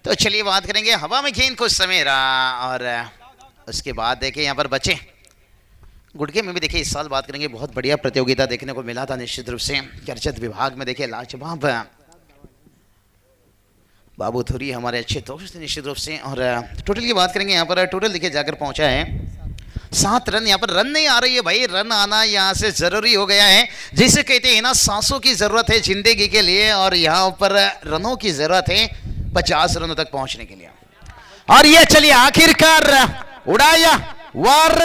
तो चलिए बात करेंगे हवा में गेंद कुछ समय रहा और उसके बाद देखें यहाँ पर बचे गुड़के में भी देखिए इस साल बात करेंगे बहुत बढ़िया प्रतियोगिता देखने को मिला था निश्चित रूप से। चर्चित विभाग में देखिए लाजवाब बाबू थुरी हमारे अच्छे दोस्त निश्चित रूप से। और टोटल की बात करेंगे यहाँ पर टोटल देखिए जाकर पहुंचा है 7 रन। यहाँ पर रन नहीं आ रही है भाई, रन आना यहाँ से जरूरी हो गया है। जिसे कहते हैं ना सांसों की जरूरत है जिंदगी के लिए, और यहाँ पर रनों की जरूरत है 50 रनों तक पहुंचने के लिए। और ये चलिए आखिरकार उड़ाया वार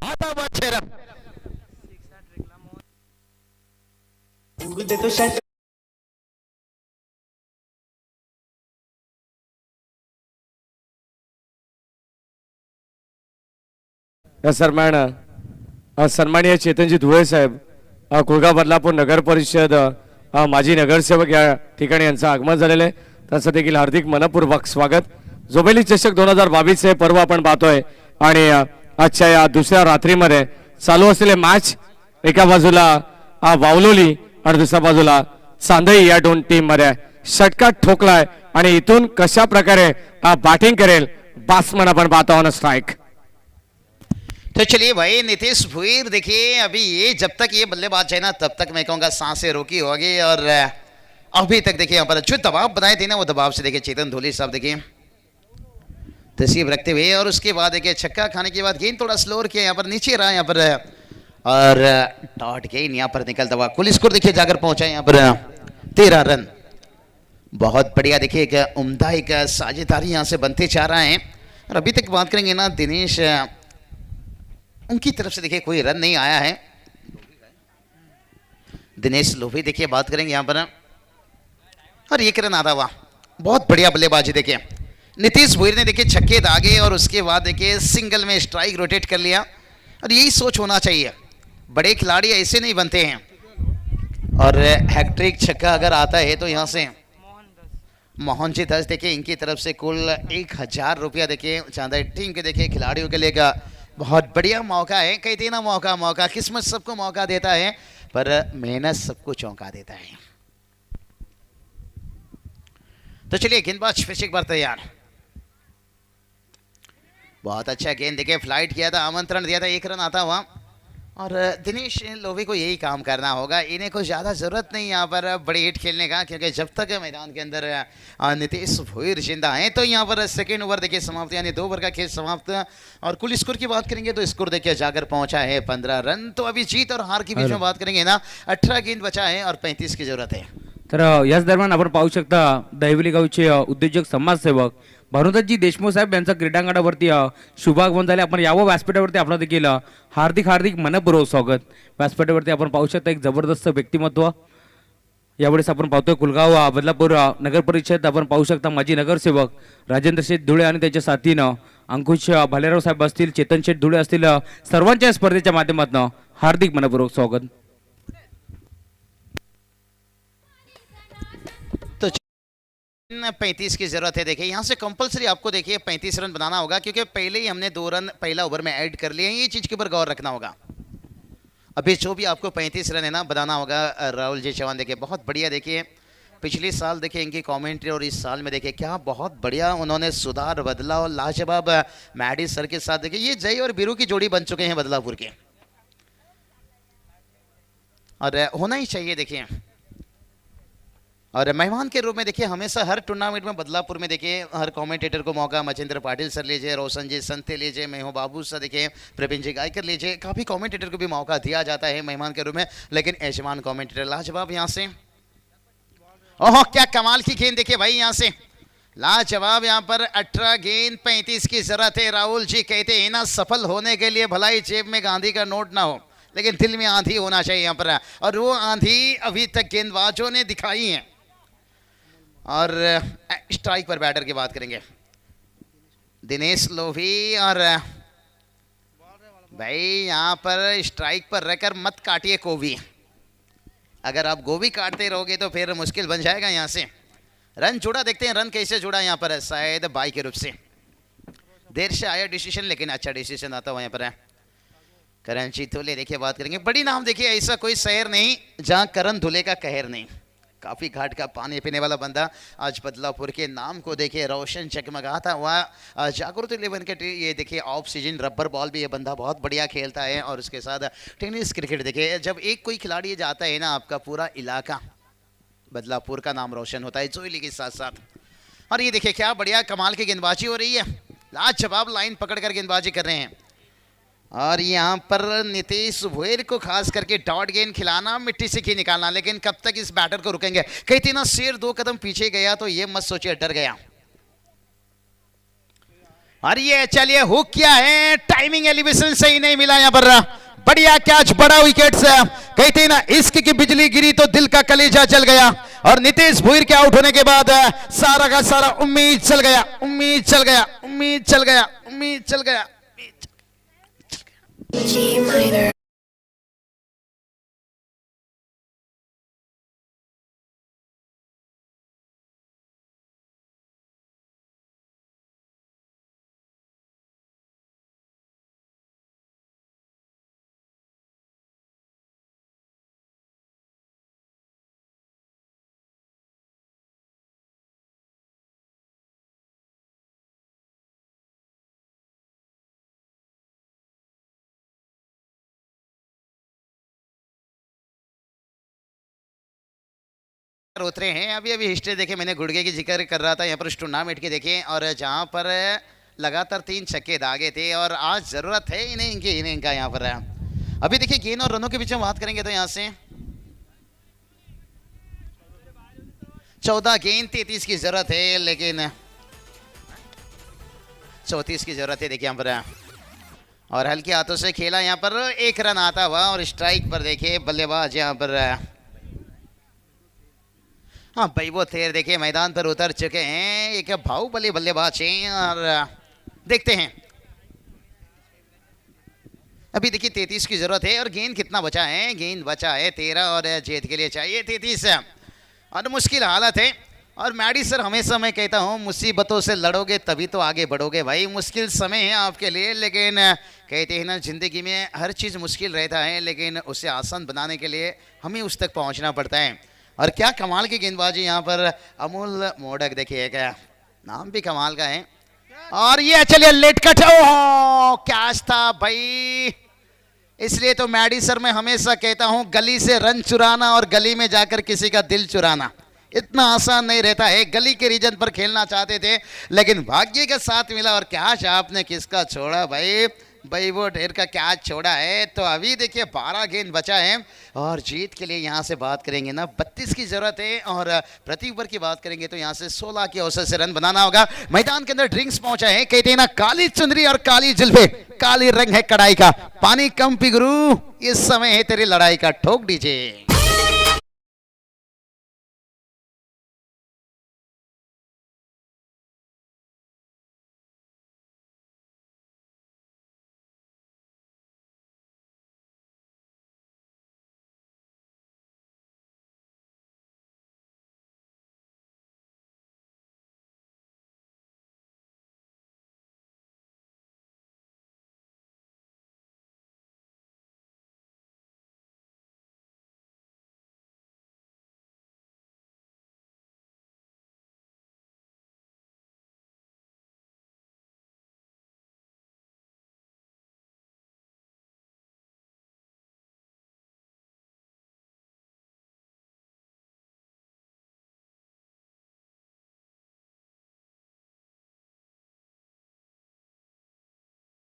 आता हुआ 6 रन। या सन्माननीय चेतनजी धुळे साहेब, कुळगाव बदलापूर नगर परिषद माजी नगरसेवक या ठिकाणी यांचं आगमन झालेलं आहे, त्याचं देखील हार्दिक मनपूर्वक स्वागत। जोबेली चषक 2022 हे पर्व आपण पाहतोय आणि आजच्या या दुसऱ्या रात्रीमध्ये चालू असलेले मॅच एका बाजूला वावलोली आणि दुसऱ्या बाजूला चांदई या दोन टीम मध्ये षटकार ठोकलाय आणि इथून कशा प्रकारे बॅटिंग करेल बाट्समन आपण पाहतो ऑन स्ट्राइक। तो चलिए भाई नीतीश भुईर देखिए अभी ये जब तक ये बल्लेबाज है ना तब तक मैं कहूँगा सांसें रोकी होगी। और अभी तक देखिए यहाँ पर जो दबाव बनाए थे ना वो दबाव से देखिए चेतन धोली साहब देखिए तस्वीर रखते हुए, और उसके बाद देखिए छक्का खाने के बाद गेंद थोड़ा स्लोर किया, यहाँ पर नीचे रहा यहाँ पर, और डॉट गेंद यहाँ पर निकलता हुआ कुल स्कोर देखिए जाकर पहुंचा यहाँ पर 13 रन। बहुत बढ़िया देखिए एक उम्दा एक साझेदारी यहाँ से बनते जा रहा है। और अभी तक बात करेंगे ना दिनेश, उनकी तरफ से देखिए कोई रन नहीं आया है। दिनेश लोभी देखिए बात करेंगे यहाँ पर, और 1 रन आता हुआ बहुत बढ़िया बल्लेबाजी देखिए नीतीश भुईर ने देखिए छक्के दागे, और उसके बाद देखिए सिंगल में स्ट्राइक रोटेट कर लिया। और यही सोच होना चाहिए, बड़े खिलाड़ी ऐसे नहीं बनते हैं। और हैट्रिक छक्का अगर आता है तो यहाँ से मोहन जी 10 देखिए इनकी तरफ से कुल 1000 रुपया देखिए चांदा टीम के देखिए खिलाड़ियों के लिए का बहुत बढ़िया मौका है। कहते हैं ना मौका किस्मत सबको मौका देता है, पर मेहनत सबको चौंका देता है। तो चलिए गेंदबाज फिर से एक बार तैयार, बहुत अच्छा गेंद देखिए फ्लाइट किया था, आमंत्रण दिया था, 1 रन आता हुआ। और दिनेश लोभी को यही काम करना होगा, इन्हें कोई ज़्यादा ज़रूरत नहीं यहाँ पर बड़ी हिट खेलने का, क्योंकि जब तक मैदान के अंदर नीतीश भुईर जिंदा है तो यहाँ पर सेकेंड ओवर देखिए समाप्त, यानी 2 ओवर का खेल समाप्त। और कुल स्कोर की बात करेंगे तो स्कोर देखिए जाकर पहुंचा है 15 रन। तो अभी जीत और हार के बीच में बात करेंगे ना 18 गेंद बचा है और 35 की जरूरत है। तर याच दरम्यान आपण पाहू शकता दहिवली गावचे उद्योजक समाजसेवक भानुदासजी देशमुख साहेब यांचं क्रीडांगणावरती शुभागमन झाले। आपण यावं व्यासपीठावरती आपलं देखील हार्दिक मनपूर्वक स्वागत। व्यासपीठावरती आपण पाहू शकता एक जबरदस्त व्यक्तिमत्व यावेळेस आपण पाहतोय कुलगाव बदलापूर नगर परिषद, आपण पाहू शकता माजी नगरसेवक राजेंद्र शेठ धुळे आणि त्याच्या साथीनं अंकुश भालेराव साहेब असतील, चेतन शेठ धुळे असतील, सर्वांच्या स्पर्धेच्या माध्यमातून हार्दिक मनपूर्वक स्वागत। तो 35 की जरूरत है। देखिए यहाँ से कंपलसरी आपको देखिए 35 रन बनाना होगा, क्योंकि पहले ही हमने 2 रन पहला ओवर में ऐड कर लिए हैं। ये चीज के ऊपर गौर रखना होगा। अभी जो भी आपको 35 रन है ना बनाना होगा। राहुल जी चौहान देखिए बहुत बढ़िया, देखिए पिछले साल देखिए इनकी कमेंट्री और इस साल में देखिए क्या बहुत बढ़िया उन्होंने सुधार बदलाव लाजवाब मैडी सर के साथ देखिए ये जय और बीरू की जोड़ी बन चुके हैं बदलापुर के, और होना ही चाहिए। देखिए और मेहमान के रूप में देखिए हमेशा हर टूर्नामेंट में बदलापुर में देखिए हर कमेंटेटर को मौका, मचेंद्र पाटिल सर लीजिए, रोशन जी संते लीजिए, मैं हूँ बाबू सर देखिए, प्रवीण जी गायकर लीजिए, काफ़ी कमेंटेटर को भी मौका दिया जाता है मेहमान के रूप में। लेकिन यजमान कमेंटेटर लाजवाब यहाँ से, ओहो क्या कमाल की गेंद देखिए भाई यहाँ से लाजवाब। यहाँ पर 18 गेंद 35 की जरूरत है। राहुल जी कहते हैं ना सफल होने के लिए भलाई जेब में गांधी का नोट ना हो, लेकिन दिल में आंधी होना चाहिए यहाँ पर, और वो आंधी अभी तक गेंदबाजों ने दिखाई है। और स्ट्राइक पर बैटर की बात करेंगे दिनेश लोभी, और भाई यहाँ पर स्ट्राइक पर रहकर मत काटिए गोभी, अगर आप गोभी काटते रहोगे तो फिर मुश्किल बन जाएगा। यहाँ से रन जुड़ा, देखते हैं रन कैसे जुड़ा यहाँ पर, शायद बाई के रूप से देर से आया डिसीजन, लेकिन अच्छा डिसीजन आता हुआ यहाँ पर है। करण जी धुले देखिए बात करेंगे, बड़ी नाम देखिए ऐसा कोई शहर नहीं जहाँ करण धुले का कहर नहीं। काफी घाट का पानी पीने वाला बंदा आज बदलापुर के नाम को देखिए रोशन चकमगाता हुआ जागृत 11 के ये देखिए ऑफ सीजन रबर बॉल भी ये बंदा बहुत बढ़िया खेलता है और उसके साथ टेनिस क्रिकेट देखिए जब एक कोई खिलाड़ी जाता है ना आपका पूरा इलाका बदलापुर का नाम रोशन होता है जोइली के साथ साथ। और ये देखिए क्या बढ़िया कमाल की गेंदबाजी हो रही है, लाजवाब लाइन पकड़कर गेंदबाजी कर रहे हैं। और यहाँ पर नीतीश भोयर को खास करके डॉट गेंद खिलाना मिट्टी से ही निकालना, लेकिन कब तक इस बैटर को रुकेंगे। कहते ना शेर 2 कदम पीछे गया तो ये मत सोचिए डर गया। और ये चलिए हुक किया है, टाइमिंग एलिवेशन सही नहीं मिला यहाँ पर, बढ़िया कैच बड़ा विकेट से। कहते ना इश्क की बिजली गिरी तो दिल का कलेजा जल गया। और नीतीश भोयर के आउट होने के बाद सारा का सारा उम्मीद चल गया, उम्मीद चल गया, उम्मीद चल गया, उम्मीद चल गया। G minor. उतरे हैं अभी अभी हिस्ट्री देखे मैंने गुड़गे की जिक्र कर रहा था यहाँ पर इस टूर्नामेंट के देखे, और जहाँ पर लगातार 3 छक्के दागे थे और आज जरूरत है इन्हें इनका यहाँ पर अभी देखिए गेंद और रनों के बीच में बात करेंगे तो यहाँ से 14 गेंद 33 की जरूरत है, लेकिन 34 की जरूरत है देखिए यहाँ पर। और हल्के हाथों से खेला यहाँ पर, 1 रन आता हुआ और स्ट्राइक पर देखिए बल्लेबाज यहाँ पर हाँ भाई वो थेर देखिए मैदान पर उतर चुके हैं, एक बाहुबली बल्लेबाज हैं। और देखते हैं अभी देखिए 33 की जरूरत है और गेंद कितना बचा है, गेंद बचा है 13 और जीत के लिए चाहिए 33 और मुश्किल हालत है। और मैडी सर हमेशा मैं कहता हूँ मुसीबतों से लड़ोगे तभी तो आगे बढ़ोगे भाई, मुश्किल समय है आपके लिए, लेकिन कहते हैं ना जिंदगी में हर चीज़ मुश्किल रहता है लेकिन उसे आसान बनाने के लिए हमें उस तक पहुँचना पड़ता है। और क्या कमाल की गेंदबाजी यहाँ पर अमूल मोडक देखिए, क्या नाम भी कमाल का है। और ये चलिए लेट कट, ओह कैच था भाई। इसलिए तो मैडी सर मैं हमेशा कहता हूं गली से रन चुराना और गली में जाकर किसी का दिल चुराना इतना आसान नहीं रहता है। गली के रीजन पर खेलना चाहते थे लेकिन भाग्य का साथ मिला और कैच आपने किसका छोड़ा भाई, भाई वो ढेर का कैच छोड़ा है। तो अभी देखिए 12 गेंद बचा है और जीत के लिए यहाँ से बात करेंगे ना 32 की जरूरत है और प्रति ओवर की बात करेंगे तो यहाँ से 16 के औसत से रन बनाना होगा। मैदान के अंदर ड्रिंक्स पहुंचा है, कहते हैं ना काली चुंदरी और काली जुल्फे, काली रंग है कड़ाई का, पानी कम पी गुरु, इस समय है तेरी लड़ाई का, ठोक दीजिए।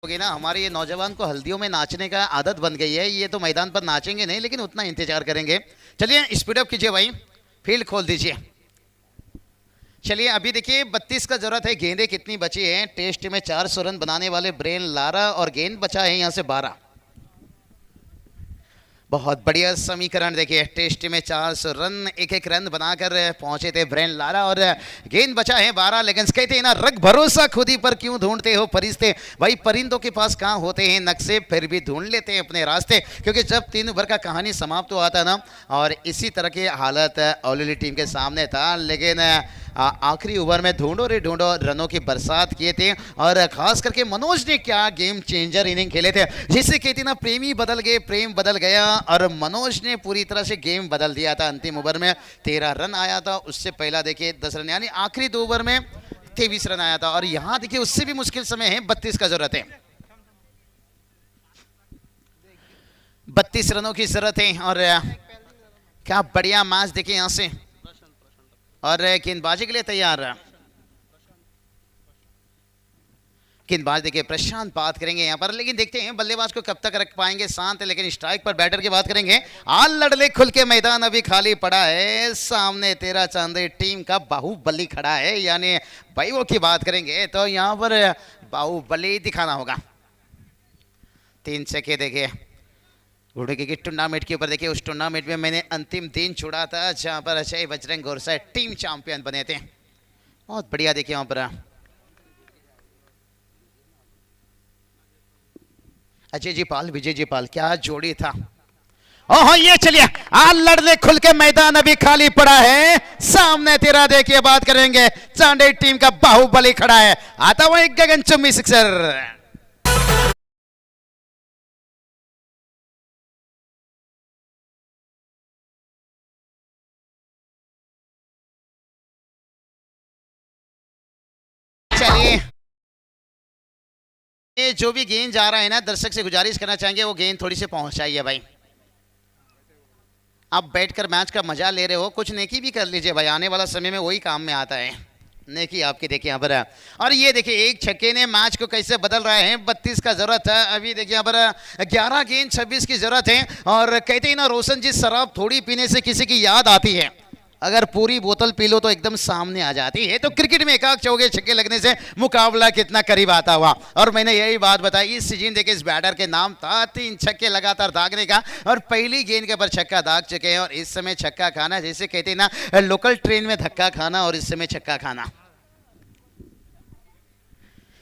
ना हमारे ये नौजवान को हल्दियों में नाचने का आदत बन गई है, ये तो मैदान पर नाचेंगे नहीं लेकिन उतना इंतजार करेंगे। चलिए स्पीड अप कीजिए भाई, फील्ड खोल दीजिए। चलिए अभी देखिए 32 का जरूरत है, गेंदें कितनी बची हैं, टेस्ट में 400 रन बनाने वाले ब्रेन लारा और गेंद बचा है यहाँ से 12। बहुत बढ़िया समीकरण देखिए, टेस्ट में 400 रन, एक रन बनाकर पहुंचे थे ब्रेन लारा और गेंद बचा है 12। लेकिन कहते हैं ना रख भरोसा खुद ही पर क्यों ढूंढते हो फरिश्ते, भाई परिंदों के पास कहाँ होते हैं नक्शे, फिर भी ढूंढ लेते हैं अपने रास्ते, क्योंकि जब 3 ओवर का कहानी समाप्त हुआ था ना और इसी तरह की हालत ओलिवली टीम के सामने था। लेकिन आखिरी ओवर में ढूंढो रे ढूंढो रनों की बरसात किए थे और खास करके मनोज ने क्या गेम चेंजर इनिंग खेले थे, जिससे कहते ना प्रेमी बदल गए, प्रेम बदल गया और मनोज ने पूरी तरह से गेम बदल दिया था। अंतिम ओवर में 13 रन आया था, उससे पहला देखिए 10 रन, यानी आखिरी 2 ओवर में 23 रन आया था और यहां देखिए उससे भी मुश्किल समय है, 32 का जरूरत है, 32 रनों की जरूरत है। और क्या बढ़िया मैच देखिए यहां से, और गेंदबाजी के लिए तैयार, गेंदबाज देखिए प्रशांत बात करेंगे यहां पर, लेकिन देखते हैं बल्लेबाज को कब तक रख पाएंगे शांत, लेकिन स्ट्राइक पर बैटर की बात करेंगे। आल लड़ले खुल के मैदान अभी खाली पड़ा है, सामने तेरा चांदे टीम का बाहुबली खड़ा है, यानी भाइयों की बात करेंगे तो यहां पर बाहुबली दिखाना होगा। 3 छक्के देखिए घोड़े के टूर्नामेंट के ऊपर, देखिए उस टूर्नामेंट में मैंने अंतिम दिन छोड़ा था जहां पर अजय बजरंग गोरसा टीम चैंपियन बने थे, बहुत बढ़िया। देखिए वहां पर अजय जी पाल, विजय जी पाल, क्या जोड़ी था। ओहो ये चलिए आल लड़ले खुल के मैदान अभी खाली पड़ा है, सामने तेरा देखिए बात करेंगे चांडे टीम का बाहुबली खड़ा है, आता हुआ एक गगनचुंबी सिक्सर। चलिए ये जो भी गेंद जा रहा है ना, दर्शक से गुजारिश करना चाहेंगे वो गेंद थोड़ी सी पहुंचाइए भाई। आप बैठकर मैच का मजा ले रहे हो, कुछ नेकी भी कर लीजिए भाई, आने वाला समय में वही काम में आता है, नेकी आपकी देखिए यहाँ पर है। और ये देखिए एक छक्के ने मैच को कैसे बदल रहे हैं, 32 का जरूरत है अभी, देखिए यहाँ पर 11 गेंद 26 की जरूरत है। और कहते हैं ना रोशन जी, शराब थोड़ी पीने से किसी की याद आती है, अगर पूरी बोतल पी लो तो एकदम सामने आ जाती है। तो क्रिकेट में एकाक चौके छक्के लगने से मुकाबला कितना करीब आता हुआ, और मैंने यही बात बताई इस सीजन देखिए इस बैटर के नाम था 3 छक्के लगातार दागने का, और पहली गेंद के ऊपर छक्का दाग चुके हैं। और इस समय छक्का खाना, जैसे कहते हैं ना लोकल ट्रेन में धक्का खाना, और इस समय छक्का खाना।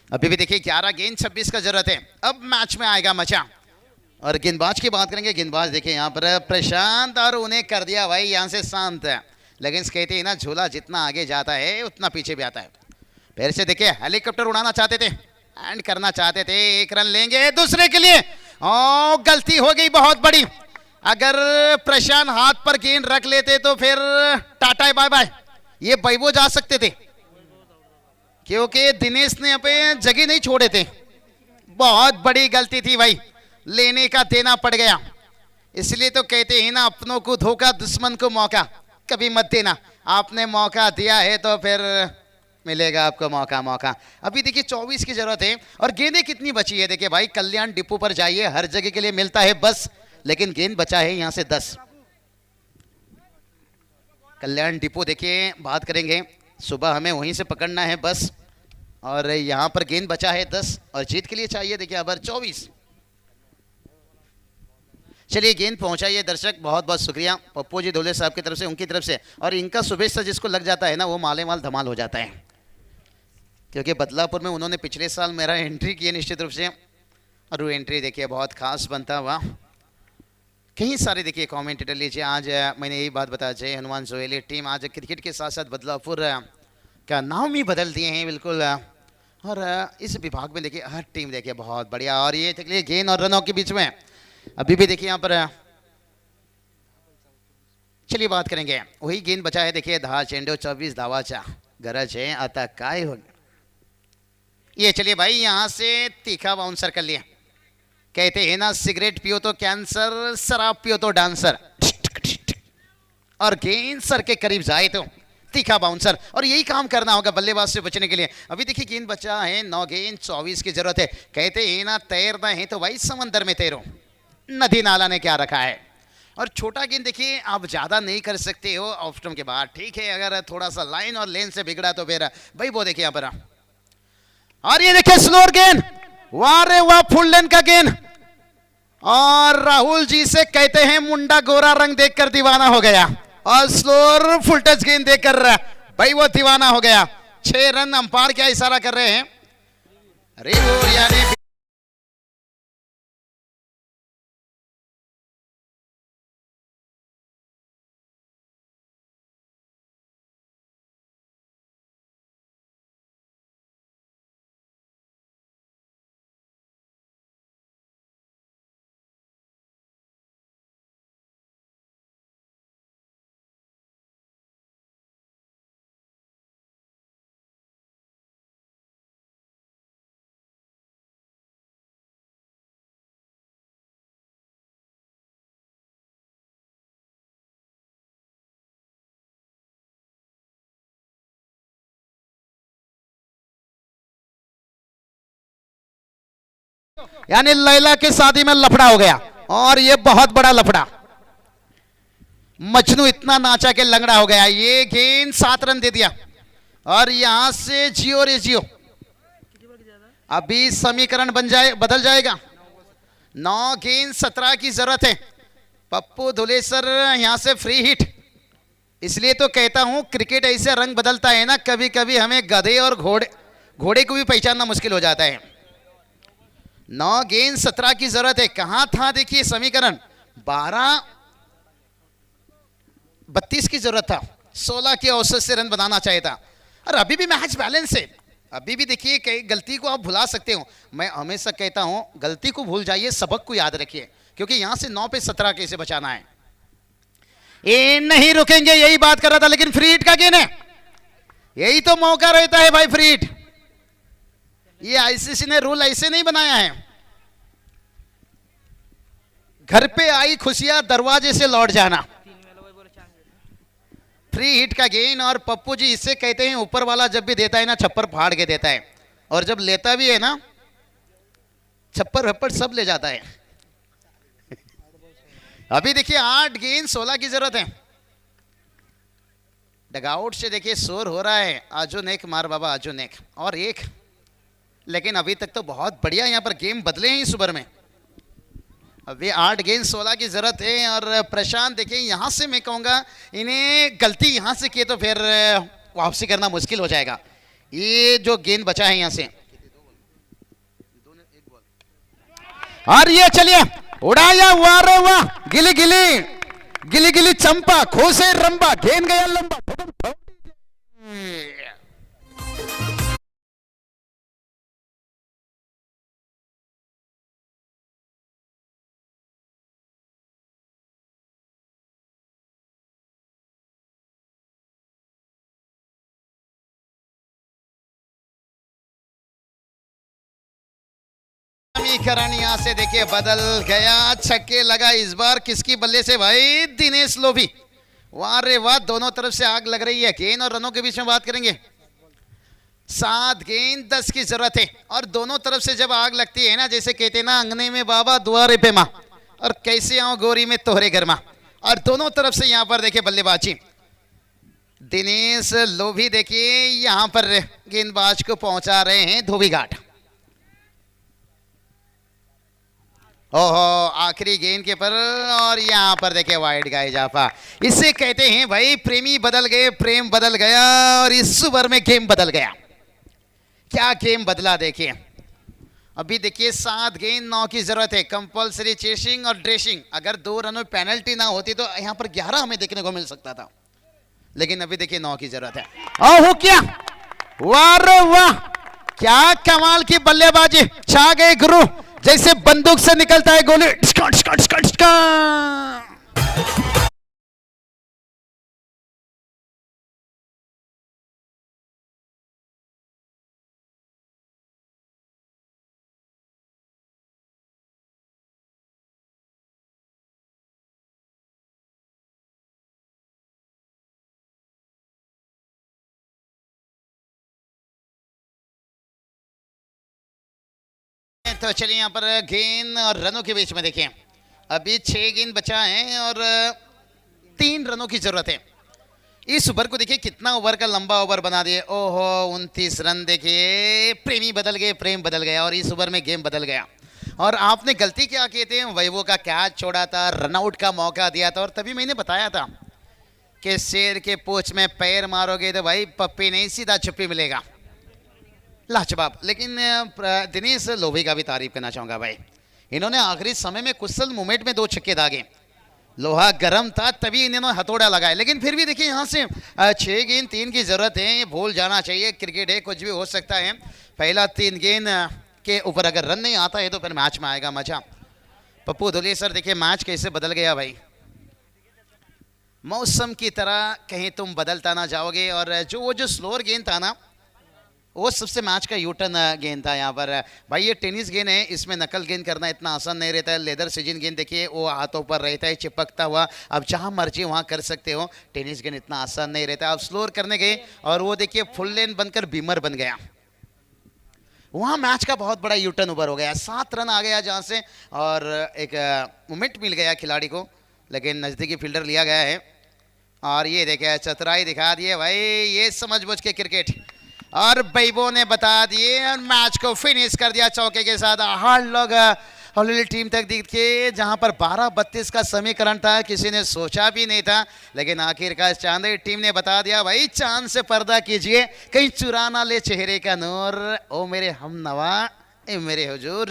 अभी भी देखिए 11 गेंद 26 का जरूरत है, अब मैच में आएगा मचा। और गेंदबाज की बात करेंगे, गेंदबाज देखिए यहाँ पर प्रशांत, और उन्हें कर दिया भाई यहाँ से शांत, लेकिन कहते हैं ना झूला जितना आगे जाता है उतना पीछे भी आता है। फिर से देखिए हेलीकॉप्टर उड़ाना चाहते थे, एंड करना चाहते थे, 1 रन लेंगे दूसरे के लिए, ओ गलती हो गई बहुत बड़ी। अगर प्रशांत हाथ पर गेंद रख लेते तो फिर टाटा बाय बाय, ये बैबो जा सकते थे, क्योंकि दिनेश ने अपने जगह नहीं छोड़े थे। बहुत बड़ी गलती थी भाई, लेने का देना पड़ गया। इसलिए तो कहते हैं ना अपनों को धोखा दुश्मन को मौका, कभी मत देना। आपने मौका दिया है तो फिर मिलेगा आपको मौका। मौका अभी देखिए 24 की जरूरत है, और गेंदें कितनी बची है देखिए भाई, कल्याण डिपो पर जाइए, हर जगह के लिए मिलता है बस, लेकिन गेंद बचा है यहां से 10। कल्याण डिपो देखिए बात करेंगे, सुबह हमें वहीं से पकड़ना है बस, और यहां पर गेंद बचा है 10, और जीत के लिए चाहिए देखिए अबर 24। चलिए गेंद पहुंचाइए दर्शक, बहुत बहुत शुक्रिया पप्पू जी धोले साहब की तरफ से, उनकी तरफ से, और इनका शुभेच्छा जिसको लग जाता है ना वो माले माल धमाल हो जाता है, क्योंकि बदलापुर में उन्होंने पिछले साल मेरा एंट्री किया निश्चित रूप से, और वो एंट्री देखिए बहुत खास बनता हुआ। कई सारे देखिए कमेंटेटर लीजिए, आज मैंने यही बात बताया, जय हनुमान जोहेली टीम आज क्रिकेट के साथ साथ बदलापुर का नाम ही बदल दिए हैं बिल्कुल। और इस विभाग में देखिए हर टीम देखिए बहुत बढ़िया, और ये देखिए गेंद और रनों के बीच में अभी भी देखिए यहाँ पर, चलिए बात करेंगे, वही गेंद बचा है देखिए 10 चेंडू 24 धावाचा गरज है, आता काय हो। ये चलिए भाई यहाँ से तीखा बाउंसर कर लिया, कहते हैं ना सिगरेट पियो तो कैंसर, शराब पियो तो डांसर, और गेंद सर के करीब जाए तो तीखा बाउंसर, और यही काम करना होगा बल्लेबाज से बचने के लिए। अभी देखिए गेंद बचा है 9 गेंद 24 की जरूरत है, कहते हैं ना तैरना है तो भाई समंदर में तैरो, नदी नाला ने क्या रखा है। और छोटा गेंद देखिए आप ज्यादा नहीं कर सकते हो ऑफ स्टंप के बाद, ठीक है, अगर थोड़ा सा लाइन और लेन से बिगड़ा तो फिर भाई वो देखिए यहाँ पर, और ये देखिए स्लोअर गेंद, वाह रे वाह फुल लेन का गेंद, और राहुल जी से कहते हैं मुंडा गोरा रंग देखकर दीवाना हो गया, और स्लोअर फुल टच गेंद देखकर भाई वो दीवाना हो गया। 6 रन, अंपायर क्या इशारा कर रहे हैं, अरे वो यानी यानी लैला के शादी में लफड़ा हो गया और ये बहुत बड़ा लफड़ा। मजनू इतना नाचा के लंगड़ा हो गया। ये गेंद 7 रन दे दिया और यहां से जियो रे जियो। अभी समीकरण बदल जाएगा। 9 गेंद 17 की जरूरत है। पप्पू धुलेसर यहां से फ्री हिट। इसलिए तो कहता हूं क्रिकेट ऐसे रंग बदलता है ना, कभी कभी हमें गधे और घोड़े को भी पहचानना मुश्किल हो जाता है। 9 गेंद 17 की जरूरत है। कहां था देखिए समीकरण, 32 की जरूरत था। 16 के औसत से रन बनाना चाहिए था और अभी भी मैच बैलेंस है। अभी भी देखिए कई गलती को आप भुला सकते हो। मैं हमेशा कहता हूं गलती को भूल जाइए, सबक को याद रखिए, क्योंकि यहां से 9 पे 17 कैसे बचाना है। ये नहीं रुकेंगे, यही बात कर रहा था। लेकिन फ्री हिट का गेंद है, यही तो मौका रहता है भाई। फ्री हिट ये आईसीसी ने रूल ऐसे नहीं बनाया है। घर पे आई खुशियां दरवाजे से लौट जाना। फ्री हिट का गेंद और पप्पू जी इससे कहते हैं ऊपर वाला जब भी देता है ना छप्पर फाड़ के देता है, और जब लेता भी है ना छप्पर वप्पर सब ले जाता है। अभी देखिए 8 गेंद 16 की जरूरत है। डगआउट से देखिए शोर हो रहा है, आजो नेक मार बाबा आजो नेक, और एक। लेकिन अभी तक तो बहुत बढ़िया यहाँ पर गेम बदले हैं इस ओवर में। अभी 8 गेंद 16 की जरूरत है। और प्रशांत देखिए यहां से मैं कहूंगा इन्हें गलती यहां से की तो फिर वापसी करना मुश्किल हो जाएगा। ये जो गेंद बचा है यहां से, और ये चलिए उड़ाया, वाह रे वाह, गिली गिली गिली गिली चंपा, खोसे रंबा, गेंद गया लंबा। समीकरण यहां से देखिए बदल गया। छक्के लगा इस बार किसकी बल्ले से भाई, दिनेश लोभी। वाह रे वाह, दोनों तरफ से आग लग रही है। गेंद और रनों के बीच में बात करेंगे। 7 गेंद 10 की जरूरत है। और दोनों तरफ से जब आग लगती है ना, जैसे कहते ना अंगने में बाबा दुआरे पे माँ, और कैसे आओ गोरी में तोहरे घर माँ। और दोनों तरफ से यहां पर देखिए बल्लेबाजी। दिनेश लोभी देखिए यहां पर गेंदबाज को पहुंचा रहे हैं धोबी घाट। ओहो, आखिरी गेंद के पर, और यहां पर देखिए वाइड का इजाफा। इसे कहते हैं भाई प्रेमी बदल गए, प्रेम बदल गया, और इस ओवर में गेम बदल गया। क्या गेम बदला देखिए। अभी देखिए 7 गेंद 9 की जरूरत है। कंपल्सरी चेसिंग और ड्रेसिंग। अगर 2 रनों में पेनल्टी ना होती तो यहां पर 11 हमें देखने को मिल सकता था, लेकिन अभी देखिए 9 की जरूरत है। ओहो क्या, वाह रे वाह, क्या कमाल की बल्लेबाजी। छा गए गुरु, जैसे बंदूक से निकलता है गोली। तो चलिए यहाँ पर गेंद और रनों के बीच में देखें। अभी 6 गेंद बचा है और 3 रनों की जरूरत है। इस ओवर को देखिए कितना ओवर का लंबा ओवर बना दिए। ओहो 29 रन देखिए। प्रेमी बदल गए, प्रेम बदल गया, और इस ओवर में गेम बदल गया। और आपने गलती क्या किए थे, वैभव का कैच छोड़ा था, रनआउट का मौका दिया था, और तभी मैंने बताया था कि शेर के पूंछ में पैर मारोगे तो भाई पप्पी नहीं सीधा छुप्पी मिलेगा। लाजवाब। लेकिन दिनेश लोभी का भी तारीफ करना चाहूंगा भाई, इन्होंने आखिरी समय में कुशल मूवमेंट में 2 छक्के दागे। लोहा गर्म था तभी इन्होंने हथौड़ा लगाया। लेकिन फिर भी देखिए यहाँ से 6 गेंद 3 की जरूरत है। ये भूल जाना चाहिए, क्रिकेट है, कुछ भी हो सकता है। पहला 3 गेंद के ऊपर अगर रन नहीं आता है तो फिर मैच में आएगा मजा। पप्पू धुलेसर देखिए मैच कैसे बदल गया भाई। मौसम की तरह कहीं तुम बदलता ना जाओगे। और वो जो स्लोअर गेंद था ना, वो सबसे मैच का यूटर्न गेंद था यहाँ पर भाई। ये टेनिस गेंद है, इसमें नकल गेंद करना इतना आसान नहीं रहता है। लेदर सीजन गेंद देखिए वो हाथों पर रहता है चिपकता हुआ, अब जहाँ मर्जी वहाँ कर सकते हो। टेनिस गेंद इतना आसान नहीं रहता। अब स्लोअर करने गए और वो देखिए फुल लेन बनकर बीमर बन गया। वहाँ मैच का बहुत बड़ा यूटर्न उभर हो गया, 7 रन आ गया जहाँ से, और एक मोमेंट मिल गया खिलाड़ी को, लेकिन नज़दीकी फील्डर लिया गया है। और ये देखे चतुराई दिखा दिए भाई, ये समझ बूझ के क्रिकेट, और बैबो ने बता दिए और मैच को फिनिश कर दिया चौके के साथ। हर लोग हॉलीवुड टीम तक दिखे, जहां पर 12-32 का समीकरण था, किसी ने सोचा भी नहीं था, लेकिन आखिरकार चांदी टीम ने बता दिया भाई, चांद से पर्दा कीजिए, कहीं चुरा ना ले चेहरे का नूर, ओ मेरे हम नवा, ए मेरे हुजूर।